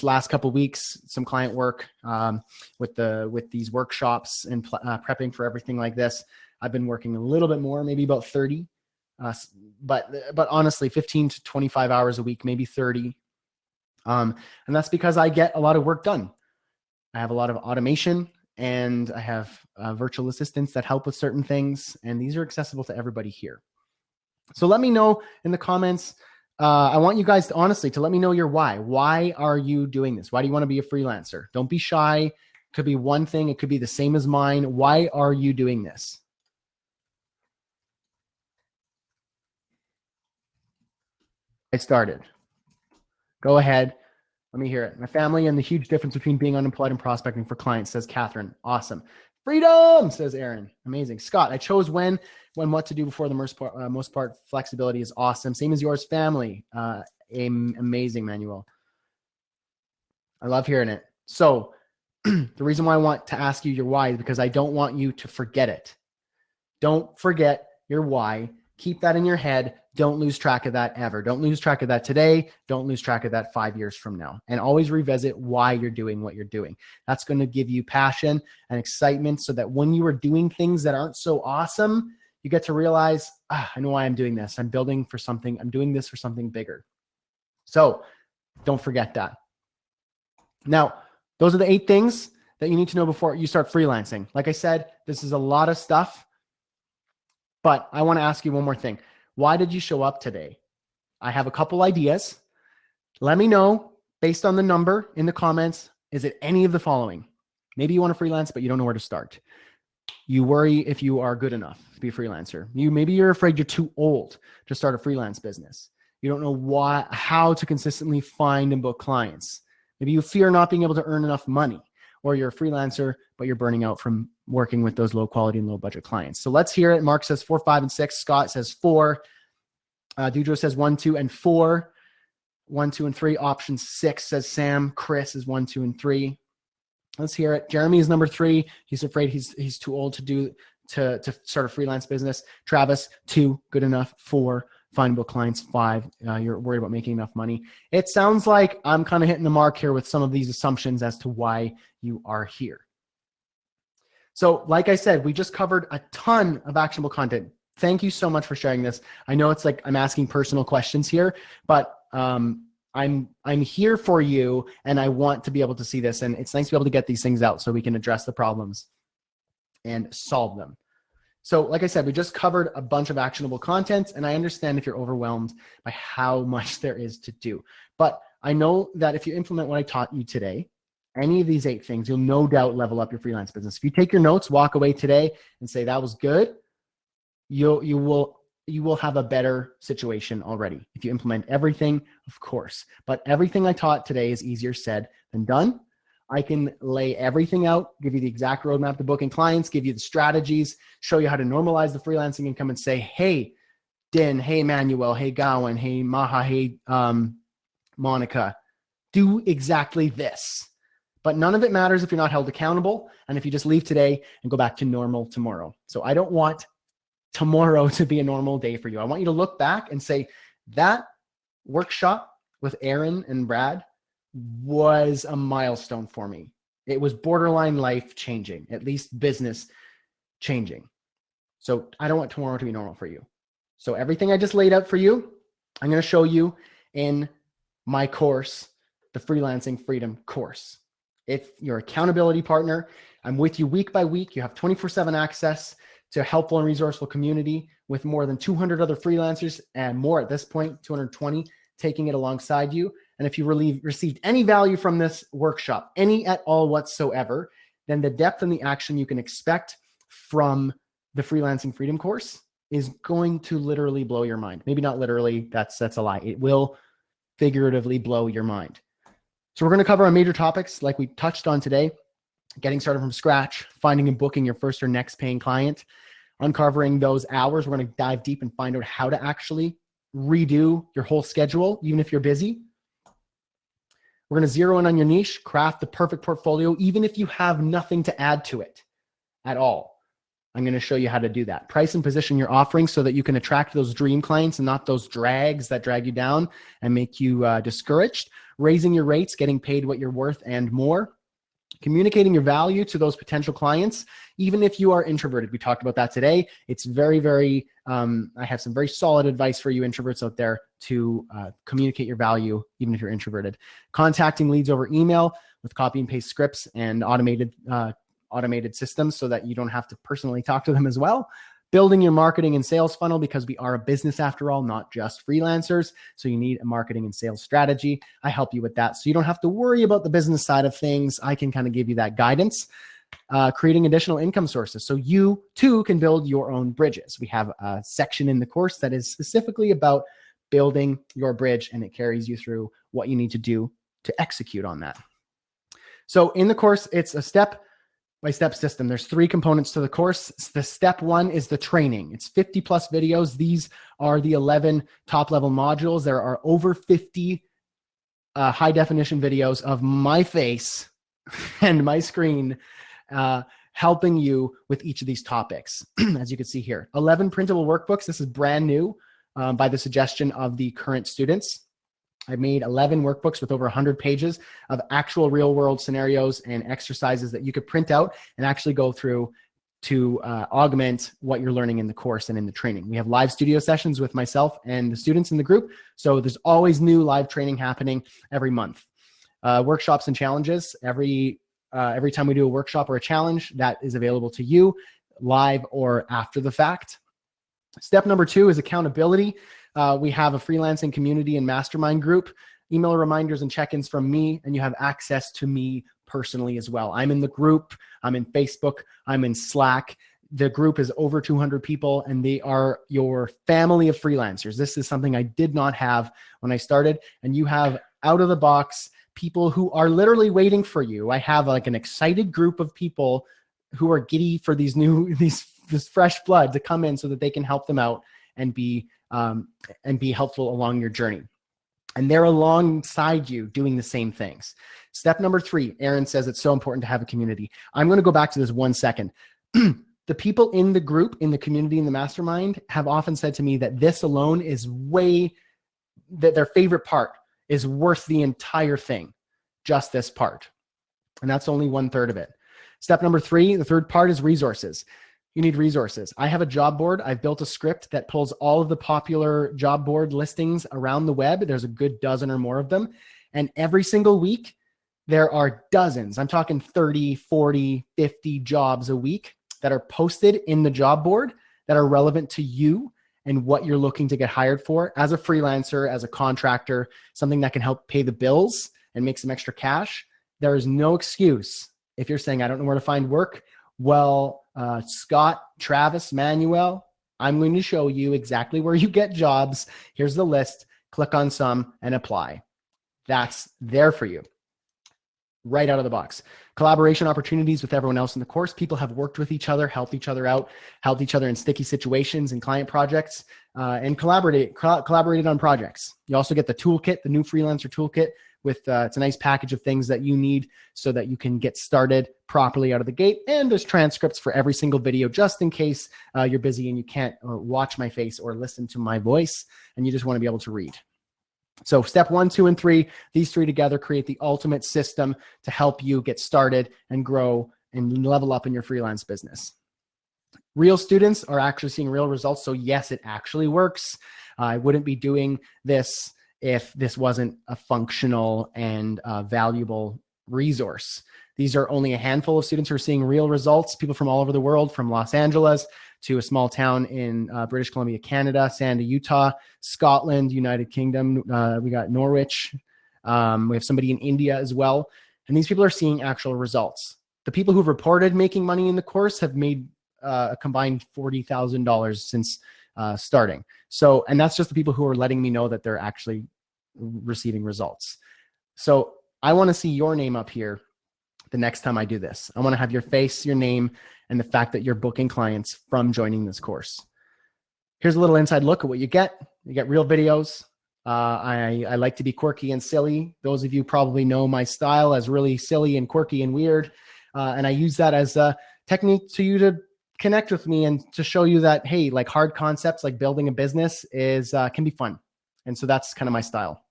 last couple of weeks, some client work with these workshops and prepping for everything like this, I've been working a little bit more, maybe about 30. But honestly, 15 to 25 hours a week, maybe 30. And that's because I get a lot of work done. I have a lot of automation, and I have virtual assistants that help with certain things, and these are accessible to everybody here. So let me know in the comments. I want you guys to honestly let me know your why. Why are you doing this? Why do you want to be a freelancer? Don't be shy. It could be one thing. It could be the same as mine. Why are you doing this? I started. Go ahead. Let me hear it. My family and the huge difference between being unemployed and prospecting for clients, says Catherine. Awesome. Freedom, says Erin. Amazing. Scott, I chose when what to do before the most part. Flexibility is awesome. Same as yours, family. Amazing, Manuel. I love hearing it. So the reason why I want to ask you your why is because I don't want you to forget it. Don't forget your why. Keep that in your head. Don't lose track of that ever. Don't lose track of that today. Don't lose track of that 5 years from now. And always revisit why you're doing what you're doing. That's going to give you passion and excitement so that when you are doing things that aren't so awesome, you get to realize, I know why I'm doing this. I'm building for something. I'm doing this for something bigger. So don't forget that. Now, those are the 8 things that you need to know before you start freelancing. Like I said, this is a lot of stuff, But I want to ask you one more thing. Why did you show up today? I have a couple ideas. Let me know based on the number in the comments. Is it any of the following? Maybe you want to freelance, but you don't know where to start. You worry if you are good enough to be a freelancer. Maybe you're afraid you're too old to start a freelance business. You don't know how to consistently find and book clients. Maybe you fear not being able to earn enough money, or you're a freelancer, but you're burning out from working with those low quality and low budget clients. So let's hear it. Mark says 4, 5, and 6. Scott says 4. Dudro says 1, 2, and 4. 1, 2, and 3. Option 6 says Sam. Chris is 1, 2, and 3. Let's hear it. Jeremy is number 3. He's afraid he's too old to start a freelance business. Travis, 2, good enough. 4, findable clients. 5, you're worried about making enough money. It sounds like I'm kind of hitting the mark here with some of these assumptions as to why you are here. So like I said, we just covered a ton of actionable content. Thank you so much for sharing this. I know it's like I'm asking personal questions here, but I'm here for you, and I want to be able to see this, and it's nice to be able to get these things out so we can address the problems and solve them. So like I said, we just covered a bunch of actionable content, and I understand if you're overwhelmed by how much there is to do. But I know that if you implement what I taught you today, any of these 8 things, you'll no doubt level up your freelance business. If you take your notes, walk away today and say that was good, you will have a better situation already. If you implement everything, of course. But everything I taught today is easier said than done. I can lay everything out, give you the exact roadmap to booking clients, give you the strategies, show you how to normalize the freelancing income and say, hey, Din, hey, Manuel, hey, Gowan, hey, Maha, hey, Monica, do exactly this. But none of it matters if you're not held accountable and if you just leave today and go back to normal tomorrow. So I don't want tomorrow to be a normal day for you. I want you to look back and say, that workshop with Erin and Brad was a milestone for me. It was borderline life changing, at least business changing. So I don't want tomorrow to be normal for you. So everything I just laid out for you, I'm going to show you in my course, the Freelancing Freedom course. It's your accountability partner. I'm with you week by week. You have 24/7 access to a helpful and resourceful community with more than 200 other freelancers and more at this point, 220 taking it alongside you. And if you received any value from this workshop, any at all whatsoever, then the depth and the action you can expect from the Freelancing Freedom course is going to literally blow your mind. Maybe not literally, that's a lie. It will figuratively blow your mind. So we're going to cover our major topics like we touched on today: getting started from scratch, finding and booking your first or next paying client, uncovering those hours. We're going to dive deep and find out how to actually redo your whole schedule, even if you're busy. We're going to zero in on your niche, craft the perfect portfolio, even if you have nothing to add to it at all. I'm going to show you how to do that. Price and position your offering so that you can attract those dream clients and not those drags that drag you down and make you discouraged. Raising your rates, getting paid what you're worth and more. Communicating your value to those potential clients, even if you are introverted. We talked about that today. It's very, very, I have some very solid advice for you introverts out there to communicate your value, even if you're introverted. Contacting leads over email with copy and paste scripts and automated systems so that you don't have to personally talk to them as well. Building your marketing and sales funnel, because we are a business after all, not just freelancers. So you need a marketing and sales strategy. I help you with that. So you don't have to worry about the business side of things. I can kind of give you that guidance. Creating additional income sources so you too can build your own bridges. We have a section in the course that is specifically about building your bridge, and it carries you through what you need to do to execute on that. So in the course, it's a step-by-step system. There's 3 components to the course. The step 1 is the training. It's 50 plus videos. These are the 11 top level modules. There are over 50 high definition videos of my face and my screen helping you with each of these topics. As you can see here, 11 printable workbooks. This is brand new by the suggestion of the current students. I made 11 workbooks with over 100 pages of actual real world scenarios and exercises that you could print out and actually go through to augment what you're learning in the course and in the training. We have live studio sessions with myself and the students in the group. So there's always new live training happening every month. Workshops and challenges. Every time we do a workshop or a challenge, that is available to you live or after the fact. Step number 2 is accountability. We have a freelancing community and mastermind group. Email reminders and check-ins from me, and you have access to me personally as well. I'm in the group, I'm in Facebook, I'm in Slack. The group is over 200 people, and they are your family of freelancers. This is something I did not have when I started, and you have out of the box people who are literally waiting for you. I have like an excited group of people who are giddy for this fresh blood to come in so that they can help them out and be helpful along your journey. And they're alongside you doing the same things. Step number 3, Erin says it's so important to have a community. I'm going to go back to this 1 second. The people in the group, in the community, in the mastermind have often said to me that this alone is that their favorite part is worth the entire thing, just this part. And that's only 1/3 of it. Step number 3, the third part is resources. You need resources. I have a job board. I've built a script that pulls all of the popular job board listings around the web. There's a good dozen or more of them. And every single week, there are dozens. I'm talking 30, 40, 50 jobs a week that are posted in the job board that are relevant to you and what you're looking to get hired for as a freelancer, as a contractor, something that can help pay the bills and make some extra cash. There is no excuse if you're saying, I don't know where to find work. Well, Scott, Travis, Manuel, I'm going to show you exactly where you get jobs. Here's the list. Click on some and apply. That's there for you right out of the box. Collaboration opportunities with everyone else in the course. People have worked with each other, helped each other out, helped each other in sticky situations and client projects, and collaborated on projects. You also get the toolkit, the new freelancer toolkit, with it's a nice package of things that you need so that you can get started properly out of the gate. And there's transcripts for every single video, just in case you're busy and you can't watch my face or listen to my voice and you just want to be able to read. So step 1, 2, and 3, these 3 together create the ultimate system to help you get started and grow and level up in your freelance business. Real students are actually seeing real results. So yes, it actually works. I wouldn't be doing this if this wasn't a functional and valuable resource. These are only a handful of students who are seeing real results, people from all over the world, from Los Angeles to a small town in British Columbia, Canada, Sandy, Utah, Scotland, United Kingdom. We got Norwich. We have somebody in India as well. And these people are seeing actual results. The people who've reported making money in the course have made a combined $40,000 since starting. So, and that's just the people who are letting me know that they're actually receiving results. So I want to see your name up here the next time I do this. I want to have your face, your name, and the fact that you're booking clients from joining this course. Here's a little inside look at what you get. You get real videos. I like to be quirky and silly. Those of you probably know my style as really silly and quirky and weird. And I use that as a technique to you to connect with me and to show you that, hey, like hard concepts like building a business can be fun. And so that's kind of my style.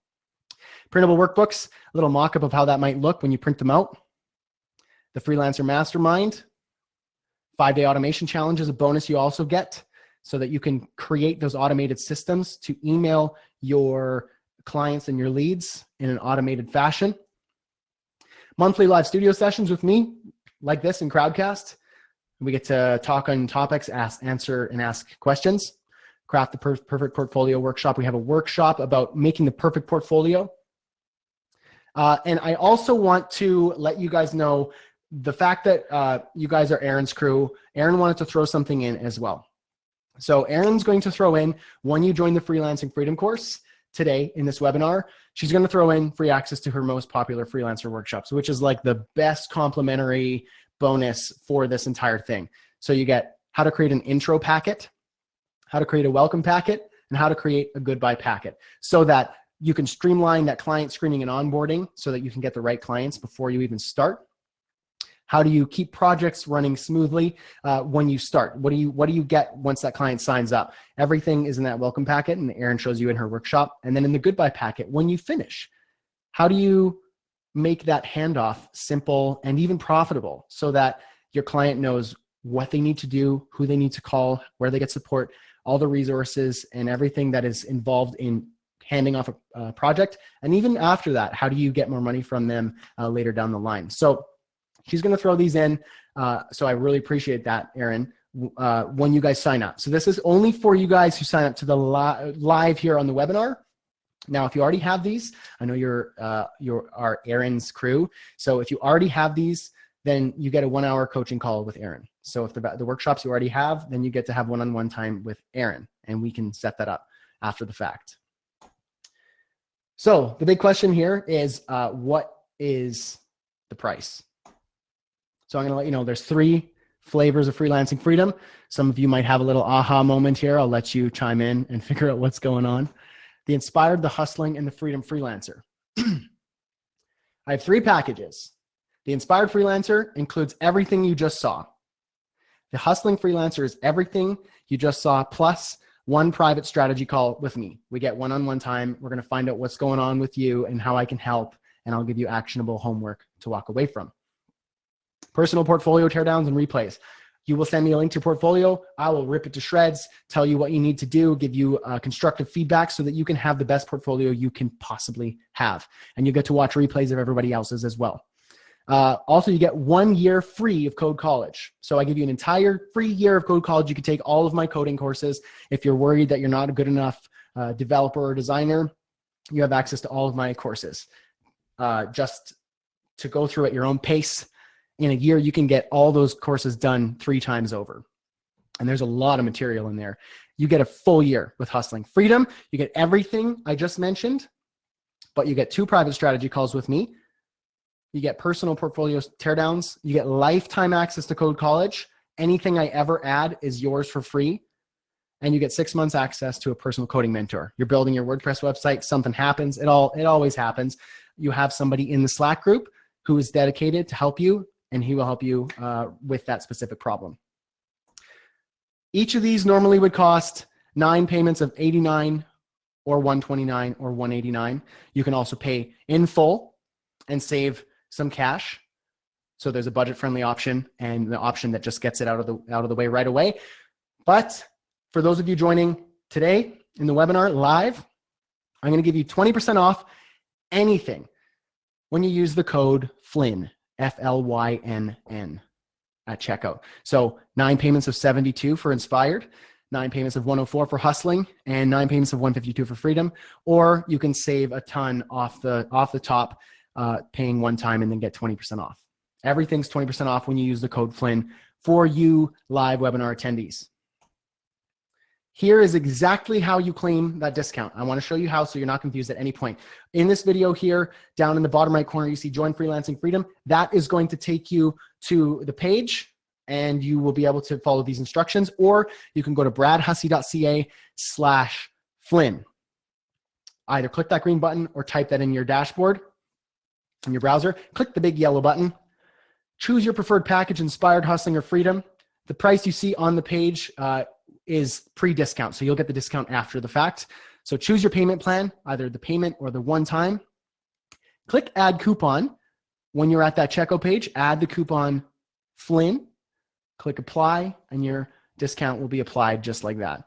Printable workbooks, a little mock-up of how that might look when you print them out. The Freelancer Mastermind, 5-day automation challenge is a bonus you also get so that you can create those automated systems to email your clients and your leads in an automated fashion. Monthly live studio sessions with me, like this in Crowdcast. We get to talk on topics, answer and ask questions. Craft the Perfect Portfolio Workshop. We have a workshop about making the perfect portfolio. And I also want to let you guys know the fact that you guys are Erin's crew. Erin wanted to throw something in as well. So Erin's going to throw in, when you join the Freelancing Freedom course today in this webinar, she's going to throw in free access to her most popular freelancer workshops, which is like the best complimentary bonus for this entire thing. So you get how to create an intro packet, how to create a welcome packet, and how to create a goodbye packet so that you can streamline that client screening and onboarding so that you can get the right clients before you even start. How do you keep projects running smoothly when you start? What do you get once that client signs up? Everything is in that welcome packet, and Erin shows you in her workshop. And then in the goodbye packet, when you finish, how do you make that handoff simple and even profitable so that your client knows what they need to do, who they need to call, where they get support, all the resources and everything that is involved in handing off a project. And even after that, how do you get more money from them later down the line? So she's going to throw these in. So I really appreciate that, Erin. when you guys sign up. So this is only for you guys who sign up to the live here on the webinar. Now, if you already have these, I know you're our Erin's crew. So if you already have these, then you get a 1-hour coaching call with Erin. So if the workshops you already have, then you get to have one-on-one time with Erin, and we can set that up after the fact. So the big question here is, what is the price? So I'm going to let you know there's 3 flavors of freelancing freedom. Some of you might have a little aha moment here. I'll let you chime in and figure out what's going on. The Inspired, the Hustling, and the Freedom Freelancer. I have 3 packages. The Inspired Freelancer includes everything you just saw. The Hustling Freelancer is everything you just saw, plus 1 private strategy call with me. We get one-on-one time. We're going to find out what's going on with you and how I can help, and I'll give you actionable homework to walk away from. Personal portfolio teardowns and replays. You will send me a link to your portfolio. I will rip it to shreds, tell you what you need to do, give you constructive feedback so that you can have the best portfolio you can possibly have. And you get to watch replays of everybody else's as well. Also, you get 1 year free of Code College. So I give you an entire free year of Code College. You can take all of my coding courses. If you're worried that you're not a good enough developer or designer, you have access to all of my courses. Just to go through at your own pace. In a year, you can get all those courses done 3 times over. And there's a lot of material in there. You get a full year with Hustling Freedom. You get everything I just mentioned, but you get 2 private strategy calls with me. You get personal portfolio teardowns. You get lifetime access to Code College. Anything I ever add is yours for free. And you get 6 months access to a personal coding mentor. You're building your WordPress website, something happens. It always happens. You have somebody in the Slack group who is dedicated to help you, and he will help you with that specific problem. Each of these normally would cost 9 payments of $89 or $129 or $189. You can also pay in full and save some cash. So there's a budget-friendly option and the option that just gets it out of the way right away. But for those of you joining today in the webinar live, I'm going to give you 20% off anything when you use the code Flynn, F-L-Y-N-N at checkout. So 9 payments of 72 for Inspired, 9 payments of 104 for Hustling, and 9 payments of 152 for Freedom. Or you can save a ton off the top, paying one time and then get 20% off. Everything's 20% off when you use the code Flynn for you live webinar attendees. Here is exactly how you claim that discount. I want to show you how so you're not confused at any point. In this video here, down in the bottom right corner, you see Join Freelancing Freedom. That is going to take you to the page and you will be able to follow these instructions, or you can go to bradhussey.ca/Flynn. Either click that green button or type that in your dashboard in your browser. Click the big yellow button. Choose your preferred package, Inspired, Hustling, or Freedom. The price you see on the page is pre-discount, so you'll get the discount after the fact. So choose your payment plan, either the payment or the one-time. Click Add Coupon. When you're at that checkout page, add the coupon Flynn. Click Apply, and your discount will be applied just like that.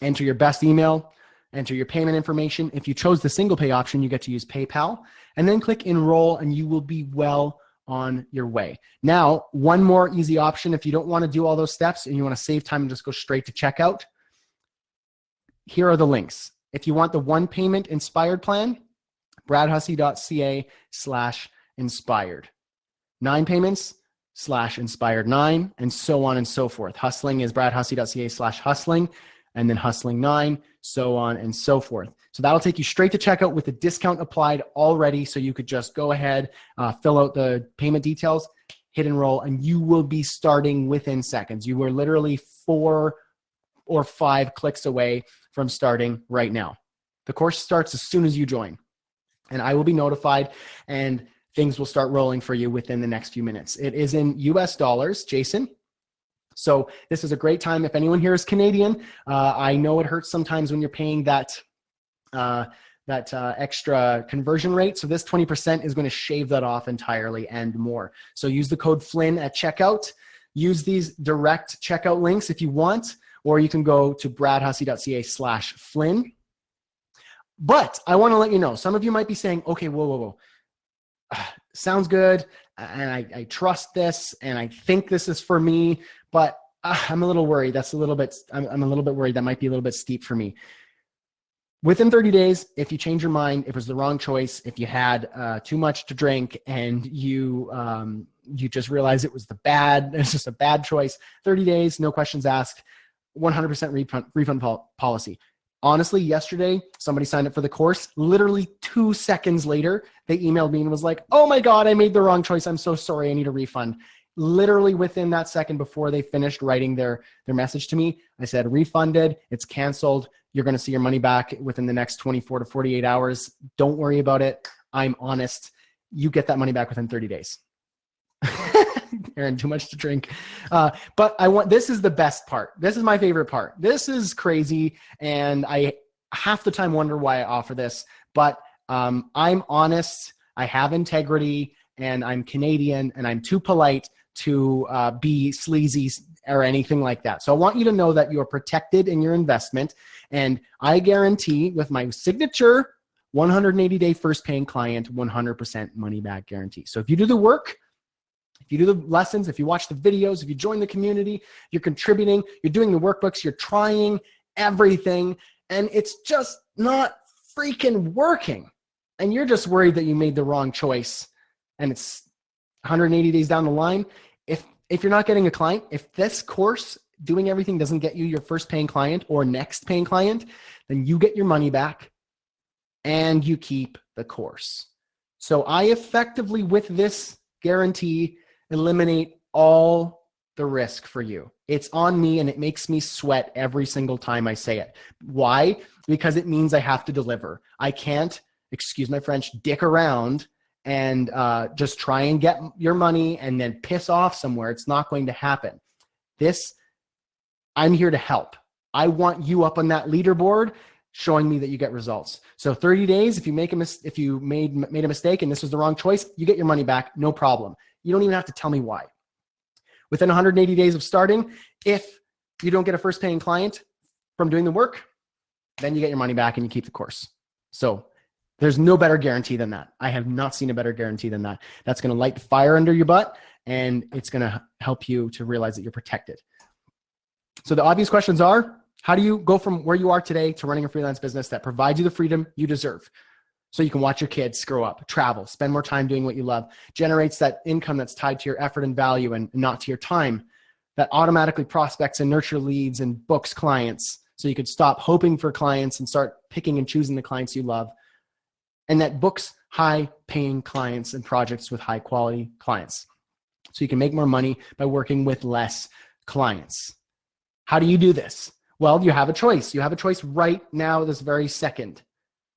Enter your best email. Enter your payment information. If you chose the single pay option, you get to use PayPal. And then click Enroll, and you will be well on your way. Now, one more easy option if you don't want to do all those steps and you want to save time and just go straight to checkout. Here are the links. If you want the one payment Inspired plan, bradhussey.ca/Inspired. 9 payments /Inspired 9, and so on and so forth. Hustling is bradhussey.ca/Hustling, and then Hustling 9, so on and so forth. So that'll take you straight to checkout with the discount applied already. So you could just go ahead, fill out the payment details, hit enroll, and you will be starting within seconds. You are literally 4 or 5 clicks away from starting right now. The course starts as soon as you join, and I will be notified, and things will start rolling for you within the next few minutes. It is in US dollars, Jason. So this is a great time. If anyone here is Canadian, I know it hurts sometimes when you're paying that extra conversion rate. So this 20% is going to shave that off entirely and more. So use the code Flynn at checkout. Use these direct checkout links if you want, or you can go to bradhussey.ca/Flynn. But I want to let you know, some of you might be saying, okay, whoa. Sounds good. And I trust this, and I think this is for me, but I'm a little worried. That's a little bit, I'm a little bit worried. That might be a little bit steep for me. Within 30 days, if you change your mind, if it was the wrong choice, if you had too much to drink and you just realized it's just a bad choice, 30 days, no questions asked, 100% refund policy. Honestly, yesterday, somebody signed up for the course. Literally 2 seconds later, they emailed me and was like, oh my God, I made the wrong choice. I'm so sorry. I need a refund. Literally within that second before they finished writing their message to me, I said, refunded, it's canceled. You're going to see your money back within the next 24 to 48 hours. Don't worry about it. I'm honest. You get that money back within 30 days. Erin, too much to drink. But this is the best part. This is my favorite part. This is crazy. And I half the time wonder why I offer this, but I'm honest. I have integrity and I'm Canadian and I'm too polite to be sleazy or anything like that. So I want you to know that you're protected in your investment. And I guarantee with my signature 180-day first paying client, 100% money back guarantee. So if you do the work, if you do the lessons, if you watch the videos, if you join the community, you're contributing, you're doing the workbooks, you're trying everything, and it's just not freaking working. And you're just worried that you made the wrong choice and it's 180 days down the line. If you're not getting a client, if this course doing everything doesn't get you your first paying client or next paying client, then you get your money back and you keep the course. So I effectively, with this guarantee, eliminate all the risk for you. It's on me and it makes me sweat every single time I say it. Why? Because it means I have to deliver. I can't, excuse my French, dick around and just try and get your money and then piss off somewhere. It's not going to happen. I'm here to help. I want you up on that leaderboard showing me that you get results. So 30 days, if you made a mistake and this was the wrong choice, you get your money back, no problem. You don't even have to tell me why. Within 180 days of starting, if you don't get a first paying client from doing the work, then you get your money back and you keep the course. So there's no better guarantee than that. I have not seen a better guarantee than that. That's going to light the fire under your butt and it's going to help you to realize that you're protected. So the obvious questions are, how do you go from where you are today to running a freelance business that provides you the freedom you deserve? So you can watch your kids grow up, travel, spend more time doing what you love, generates that income that's tied to your effort and value and not to your time, that automatically prospects and nurture leads and books clients. So you could stop hoping for clients and start picking and choosing the clients you love. And that books high paying clients and projects with high quality clients. So you can make more money by working with less clients. How do you do this? Well, you have a choice. You have a choice right now, this very second,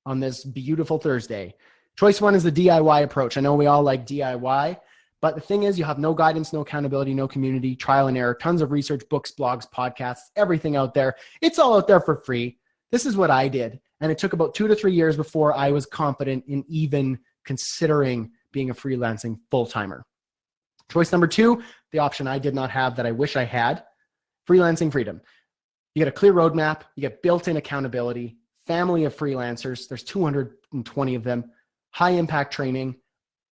on this beautiful Thursday. Choice one is the DIY approach. I know we all like DIY, but the thing is you have no guidance, no accountability, no community, trial and error, tons of research, books, blogs, podcasts, everything out there. It's all out there for free. This is what I did. And it took about 2 to 3 years before I was confident in even considering being a freelancing full-timer. Choice number two, the option I did not have that I wish I had, freelancing freedom. You get a clear roadmap, you get built-in accountability, family of freelancers, there's 220 of them, high impact training,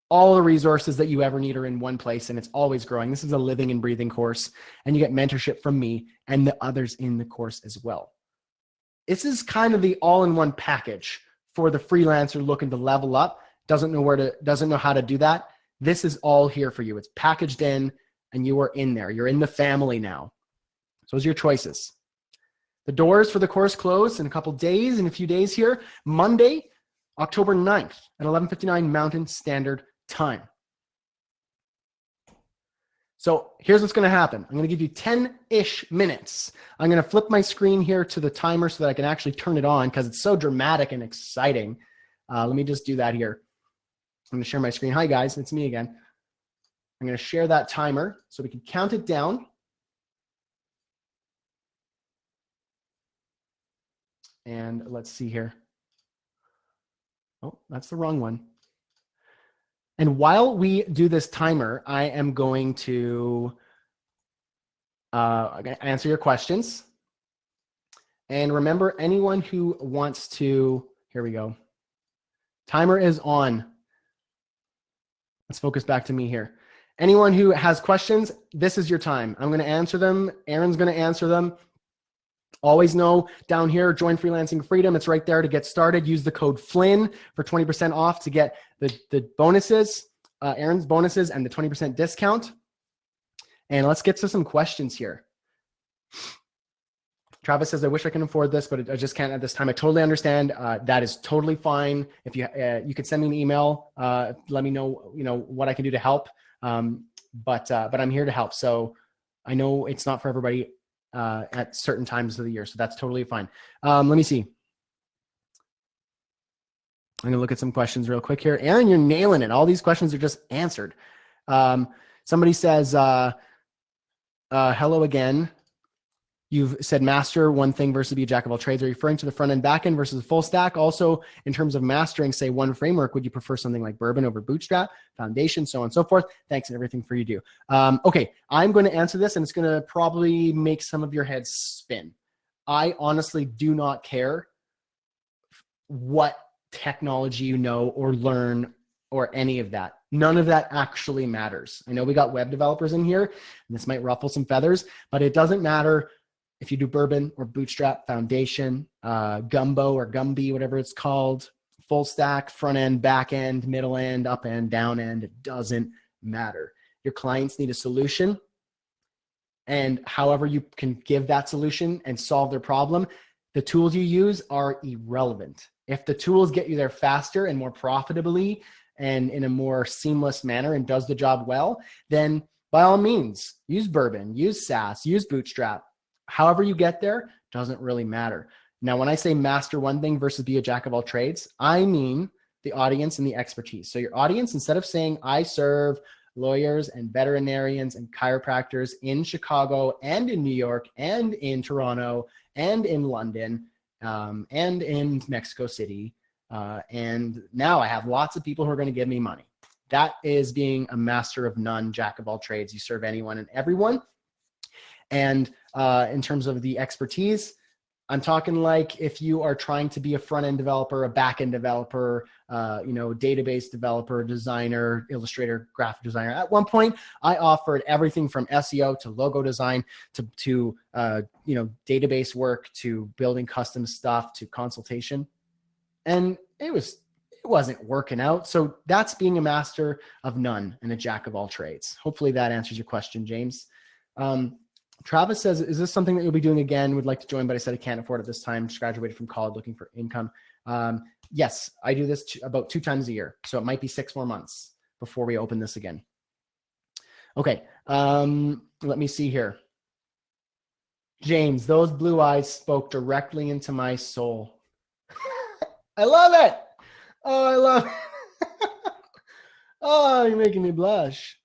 all the resources that you ever need are in one place and it's always growing. This is a living and breathing course and you get mentorship from me and the others in the course as well. This is kind of the all-in-one package for the freelancer looking to level up, doesn't know how to do that. This is all here for you. It's packaged in and you are in there. You're in the family now. So those are your choices. The doors for the course close in a couple days, in a few days here, Monday, October 9th at 11:59 Mountain Standard Time. So here's what's going to happen. I'm going to give you 10-ish minutes. I'm going to flip my screen here to the timer so that I can actually turn it on because it's so dramatic and exciting. Let me just do that here. I'm going to share my screen. Hi guys, it's me again. I'm going to share that timer so we can count it down. And let's see here. Oh, that's the wrong one. And while we do this timer, I am going to answer your questions. And remember, anyone who wants to, here we go. Timer is on. Let's focus back to me here. anyone who has questions, this is your time. I'm going to answer them. Erin's going to answer them. Always know down here, join Freelancing Freedom. It's right there to get started. Use the code Flynn for 20% off to get the bonuses, Erin's bonuses, and the 20% discount. And let's get to some questions here. Travis says, I wish I can afford this, but I just can't at this time. I totally understand. That is totally fine. If you could send me an email, let me know, what I can do to help. But I'm here to help. So I know it's not for everybody at certain times of the year. So that's totally fine. Let me see. I'm gonna look at some questions real quick here. Erin, you're nailing it. All these questions are just answered. Somebody says, hello again. You've said master one thing versus be a jack of all trades. Are you referring to the front end, back end versus full stack? Also, in terms of mastering, say one framework, would you prefer something like Bourbon over Bootstrap, Foundation, so on and so forth? Thanks and everything for you do. Okay, I'm going to answer this and it's going to probably make some of your heads spin. I honestly do not care what technology you know or learn or any of that. None of that actually matters. I know we got web developers in here, and this might ruffle some feathers, but it doesn't matter if you do Bourbon or Bootstrap, Foundation, Gumbo or Gumby, whatever it's called, full stack, front end, back end, middle end, up end, down end, it doesn't matter. Your clients need a solution, and however you can give that solution and solve their problem, the tools you use are irrelevant. If the tools get you there faster and more profitably and in a more seamless manner and does the job well, then by all means, use Bourbon, use SaaS, use Bootstrap. However you get there doesn't really matter. Now, when I say master one thing versus be a jack of all trades, I mean the audience and the expertise. So your audience, instead of saying I serve lawyers and veterinarians and chiropractors in Chicago and in New York and in Toronto and in London and in Mexico City, and now I have lots of people who are going to give me money. That is being a master of none, jack of all trades. You serve anyone and everyone. And in terms of the expertise, I'm talking like if you are trying to be a front-end developer, a back-end developer, database developer, designer, illustrator, graphic designer. At one point, I offered everything from SEO to logo design to database work to building custom stuff to consultation. And it wasn't working out. So that's being a master of none and a jack of all trades. Hopefully that answers your question, James. Travis says, is this something that you'll be doing again? Would like to join, but I said I can't afford it this time. Just graduated from college looking for income. Yes, I do this about 2 times a year. So it might be 6 more months before we open this again. Okay, let me see here. James, those blue eyes spoke directly into my soul. I love it. Oh, I love it. Oh, you're making me blush.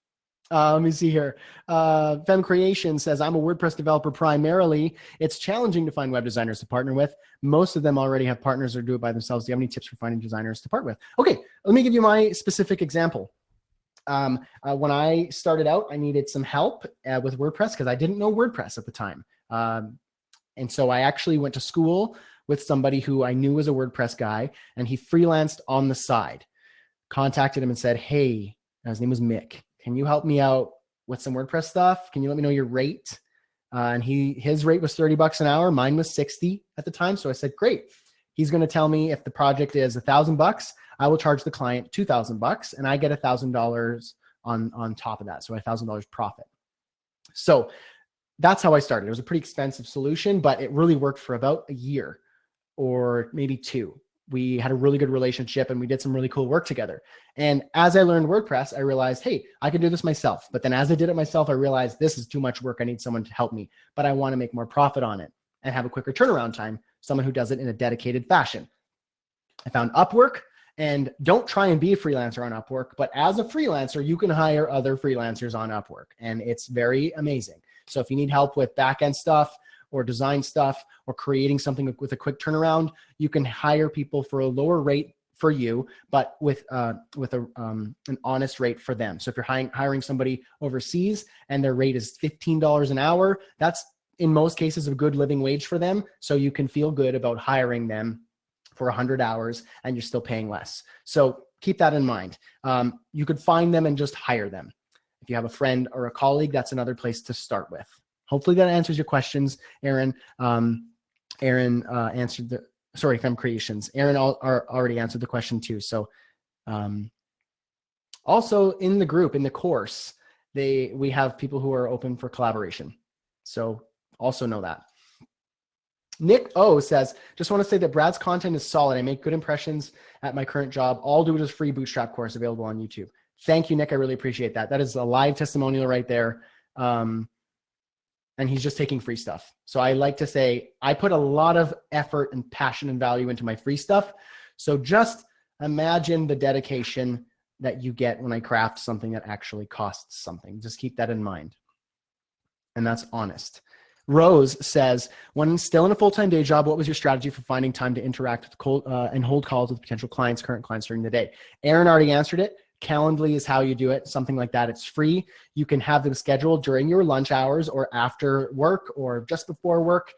Let me see here. Fem Creation says, I'm a WordPress developer primarily. It's challenging to find web designers to partner with. Most of them already have partners or do it by themselves. Do you have any tips for finding designers to partner with? Okay, let me give you my specific example. When I started out, I needed some help with WordPress because I didn't know WordPress at the time. And so I actually went to school with somebody who I knew was a WordPress guy, and he freelanced on the side. Contacted him and said, hey, his name was Mick. Can you help me out with some WordPress stuff? Can you let me know your rate? And his rate was $30 an hour. Mine was 60 at the time. So I said, great. He's going to tell me if the project is $1,000, I will charge the client $2,000 and I get $1,000 on top of that. So $1,000 profit. So that's how I started. It was a pretty expensive solution, but it really worked for about a year or maybe 2. We had a really good relationship and we did some really cool work together. And as I learned WordPress, I realized, hey, I can do this myself. But then as I did it myself, I realized this is too much work. I need someone to help me, but I want to make more profit on it and have a quicker turnaround time, someone who does it in a dedicated fashion. I found Upwork, and don't try and be a freelancer on Upwork, but as a freelancer, you can hire other freelancers on Upwork, and it's very amazing. So if you need help with back-end stuff, or design stuff, or creating something with a quick turnaround, you can hire people for a lower rate for you, but with an honest rate for them. So if you're hiring somebody overseas and their rate is $15 an hour, that's in most cases a good living wage for them. So you can feel good about hiring them for 100 hours and you're still paying less. So keep that in mind. You could find them and just hire them. If you have a friend or a colleague, that's another place to start with. Hopefully that answers your questions, Erin. Erin answered the, sorry, Fem Creations. Erin already answered the question too. So also in the group, in the course, we have people who are open for collaboration. So also know that. Nick O says, just want to say that Brad's content is solid. I make good impressions at my current job. All do it as free bootstrap course available on YouTube. Thank you, Nick. I really appreciate that. That is a live testimonial right there. And he's just taking free stuff. So I like to say, I put a lot of effort and passion and value into my free stuff. So just imagine the dedication that you get when I craft something that actually costs something. Just keep that in mind. And that's honest. Rose says, when still in a full-time day job, what was your strategy for finding time to interact with and hold calls with potential clients, current clients during the day? Erin already answered it. Calendly is how you do it, something like that. It's free. You can have them scheduled during your lunch hours or after work or just before work,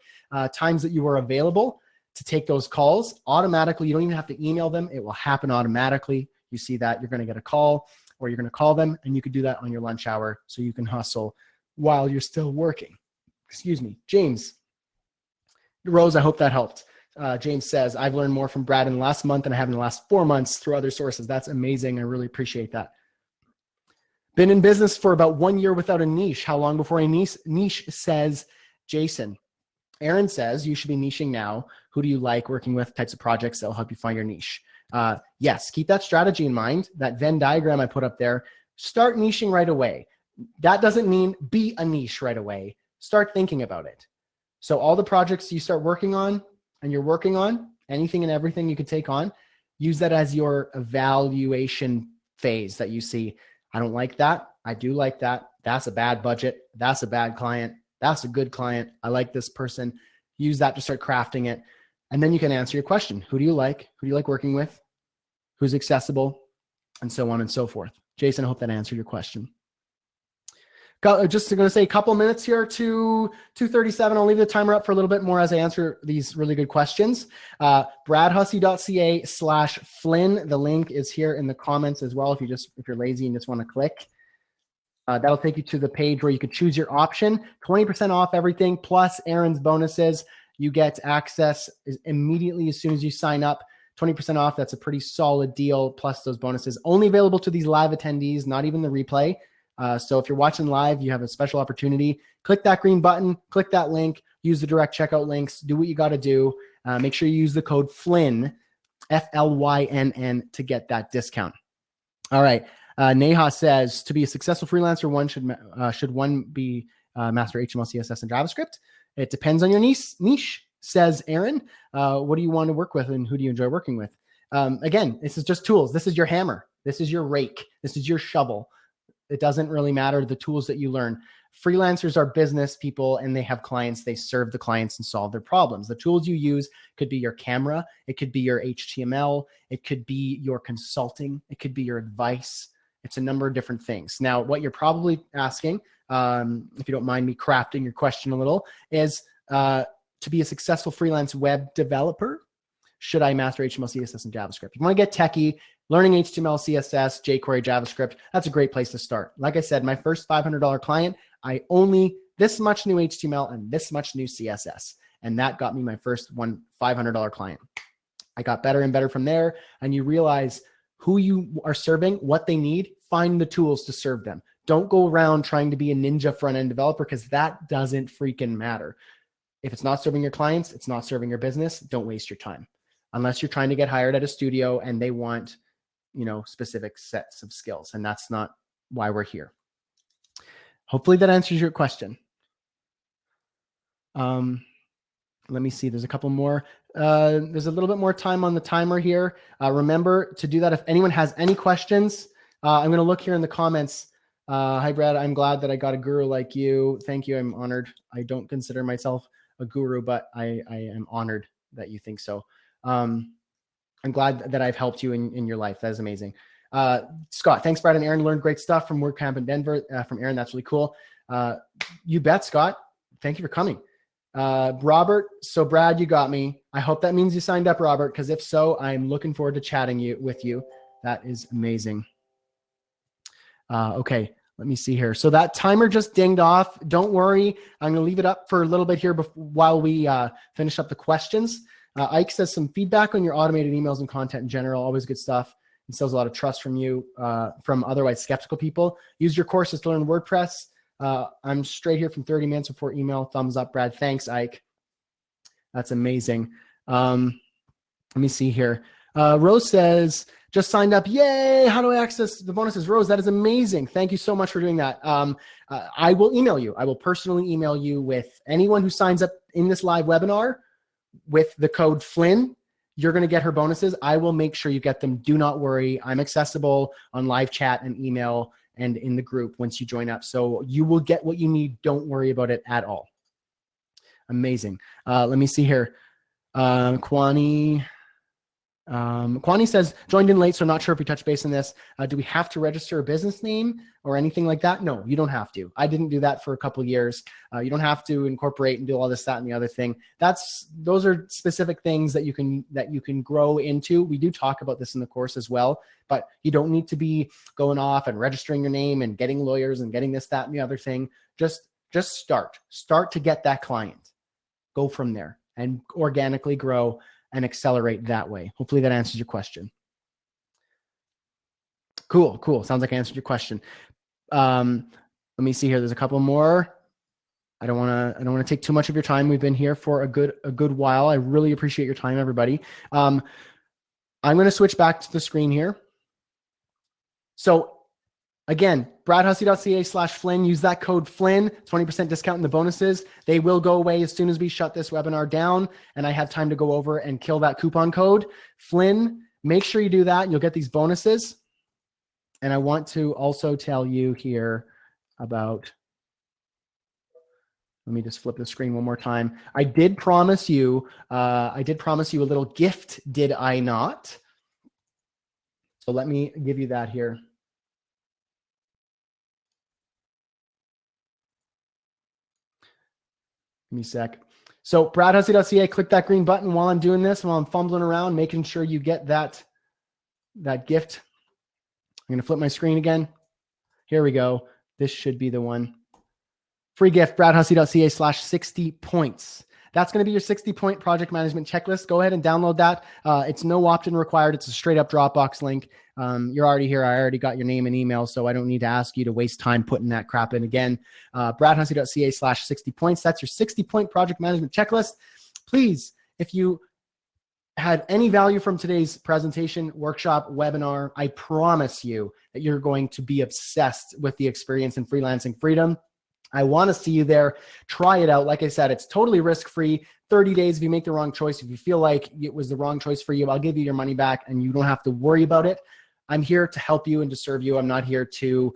times that you are available to take those calls automatically. You don't even have to email them. It will happen automatically. You see that you're going to get a call or you're going to call them, and you could do that on your lunch hour so you can hustle while you're still working. Excuse me. James. Rose, I hope that helped. James says, I've learned more from Brad in the last month than I have in the last 4 months through other sources. That's amazing. I really appreciate that. Been in business for about 1 year without a niche. How long before a niche, says Jason. Erin says, you should be niching now. Who do you like working with? Types of projects that will help you find your niche. Yes, keep that strategy in mind. That Venn diagram I put up there. Start niching right away. That doesn't mean be a niche right away. Start thinking about it. So all the projects you start working on and you're working on, anything and everything you could take on, use that as your evaluation phase that you see. I don't like that. I do like that. That's a bad budget. That's a bad client. That's a good client. I like this person. Use that to start crafting it. And then you can answer your question. Who do you like? Who do you like working with? Who's accessible? And so on and so forth. Jason, I hope that answered your question. Just going to say a couple minutes here to 2:37. I'll leave the timer up for a little bit more as I answer these really good questions. bradhussey.ca/Flynn. The link is here in the comments as well. If you're lazy and just want to click, that'll take you to the page where you can choose your option. 20% off everything plus Erin's bonuses. You get access immediately as soon as you sign up. 20% off. That's a pretty solid deal. Plus those bonuses only available to these live attendees, not even the replay. So if you're watching live, you have a special opportunity. Click that green button, click that link, use the direct checkout links, do what you got to do. Make sure you use the code Flynn, FLYNN, to get that discount. All right. Neha says, to be a successful freelancer, should one be master HTML, CSS, and JavaScript? It depends on your niche, says Erin. What do you want to work with and who do you enjoy working with? Again, this is just tools. This is your hammer. This is your rake. This is your shovel. It doesn't really matter the tools that you learn. Freelancers are business people and they have clients. They serve the clients and solve their problems. The tools you use could be your camera. It could be your HTML. It could be your consulting. It could be your advice. It's a number of different things. Now, what you're probably asking, if you don't mind me crafting your question a little, is to be a successful freelance web developer, should I master HTML, CSS, and JavaScript? If you want to get techie, learning HTML, CSS, jQuery, JavaScript, that's a great place to start. Like I said, my first $500 client, I only this much new HTML and this much new CSS. And that got me my first $500 client. I got better and better from there. And you realize who you are serving, what they need, find the tools to serve them. Don't go around trying to be a ninja front-end developer because that doesn't freaking matter. If it's not serving your clients, it's not serving your business, don't waste your time. Unless you're trying to get hired at a studio and they want, specific sets of skills. And that's not why we're here. Hopefully that answers your question. Let me see. There's a couple more. There's a little bit more time on the timer here. Remember to do that. If anyone has any questions, I'm going to look here in the comments. Hi, Brad. I'm glad that I got a guru like you. Thank you. I'm honored. I don't consider myself a guru, but I am honored that you think so. I'm glad that I've helped you in your life. That is amazing. Scott, thanks, Brad and Erin. Learned great stuff from WordCamp in Denver from Erin. That's really cool. You bet, Scott. Thank you for coming. Robert, so Brad, you got me. I hope that means you signed up, Robert, because if so, I'm looking forward to chatting with you. That is amazing. Okay, Let me see here. So that timer just dinged off. Don't worry. I'm going to leave it up for a little bit here while we finish up the questions. Ike says some feedback on your automated emails and content in general. Always good stuff. Instills a lot of trust from you, from otherwise skeptical people. Use your courses to learn WordPress. I'm straight here from 30 minutes before email. Thumbs up, Brad. Thanks, Ike. That's amazing. Let me see here. Rose says, just signed up. Yay. How do I access the bonuses? Rose, that is amazing. Thank you so much for doing that. I will email you. I will personally email you with anyone who signs up in this live webinar with the code Flynn. You're going to get her bonuses. I will make sure you get them. Do not worry. I'm accessible on live chat and email and in the group once you join up. So you will get what you need. Don't worry about it at all. Amazing. Let me see here. Kwani says, joined in late, so not sure if we touched base on this. Do we have to register a business name or anything like that? No, you don't have to. I didn't do that for a couple of years. You don't have to incorporate and do all this, that, and the other thing. Those are specific things that you can grow into. We do talk about this in the course as well, but you don't need to be going off and registering your name and getting lawyers and getting this, that, and the other thing. Just start to get that client. Go from there and organically grow and accelerate that way. Hopefully that answers your question. Cool. Sounds like I answered your question. Let me see here. There's a couple more. I don't want to take too much of your time. We've been here for a good while. I really appreciate your time, everybody. I'm going to switch back to the screen here. So again, bradhussey.ca/Flynn. Use that code Flynn, 20% discount in the bonuses. They will go away as soon as we shut this webinar down and I have time to go over and kill that coupon code. Flynn, make sure you do that. You'll get these bonuses. And I want to also tell you here about, let me just flip the screen one more time. I did promise you a little gift, did I not? So let me give you that here. Give me a sec. So bradhussey.ca, click that green button while I'm doing this, while I'm fumbling around, making sure you get that gift. I'm going to flip my screen again. Here we go. This should be the one. Free gift, bradhussey.ca/60 points. That's going to be your 60-point project management checklist. Go ahead and download that. It's no opt-in required. It's a straight up Dropbox link. You're already here. I already got your name and email, so I don't need to ask you to waste time putting that crap in again. bradhussey.ca/60 points. That's your 60-point project management checklist. Please, if you had any value from today's presentation, workshop, webinar, I promise you that you're going to be obsessed with the experience in freelancing freedom. I want to see you there. Try it out. Like I said, it's totally risk-free. 30 days if you make the wrong choice. If you feel like it was the wrong choice for you, I'll give you your money back and you don't have to worry about it. I'm here to help you and to serve you. I'm not here to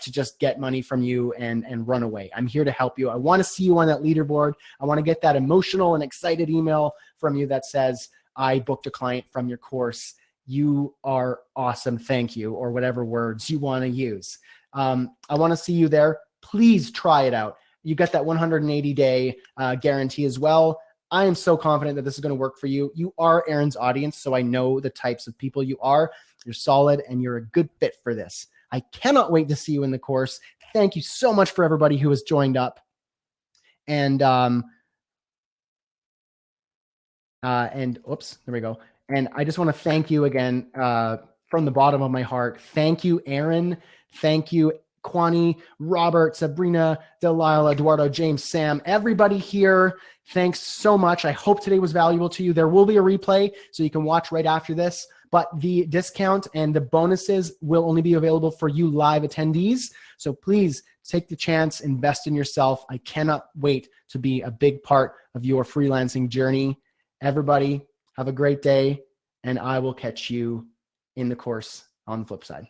just get money from you and run away. I'm here to help you. I want to see you on that leaderboard. I want to get that emotional and excited email from you that says, I booked a client from your course. You are awesome. Thank you. Or whatever words you want to use. I want to see you there. Please try it out. You get that 180-day guarantee as well. I am so confident that this is going to work for you. You are Erin's audience, so I know the types of people you are. You're solid, and you're a good fit for this. I cannot wait to see you in the course. Thank you so much for everybody who has joined up. And oops, there we go. And I just want to thank you again from the bottom of my heart. Thank you, Erin. Thank you, Kwani, Robert, Sabrina, Delilah, Eduardo, James, Sam, everybody here. Thanks so much. I hope today was valuable to you. There will be a replay, so you can watch right after this. But the discount and the bonuses will only be available for you live attendees. So please take the chance, invest in yourself. I cannot wait to be a big part of your freelancing journey. Everybody, have a great day, and I will catch you in the course on the flip side.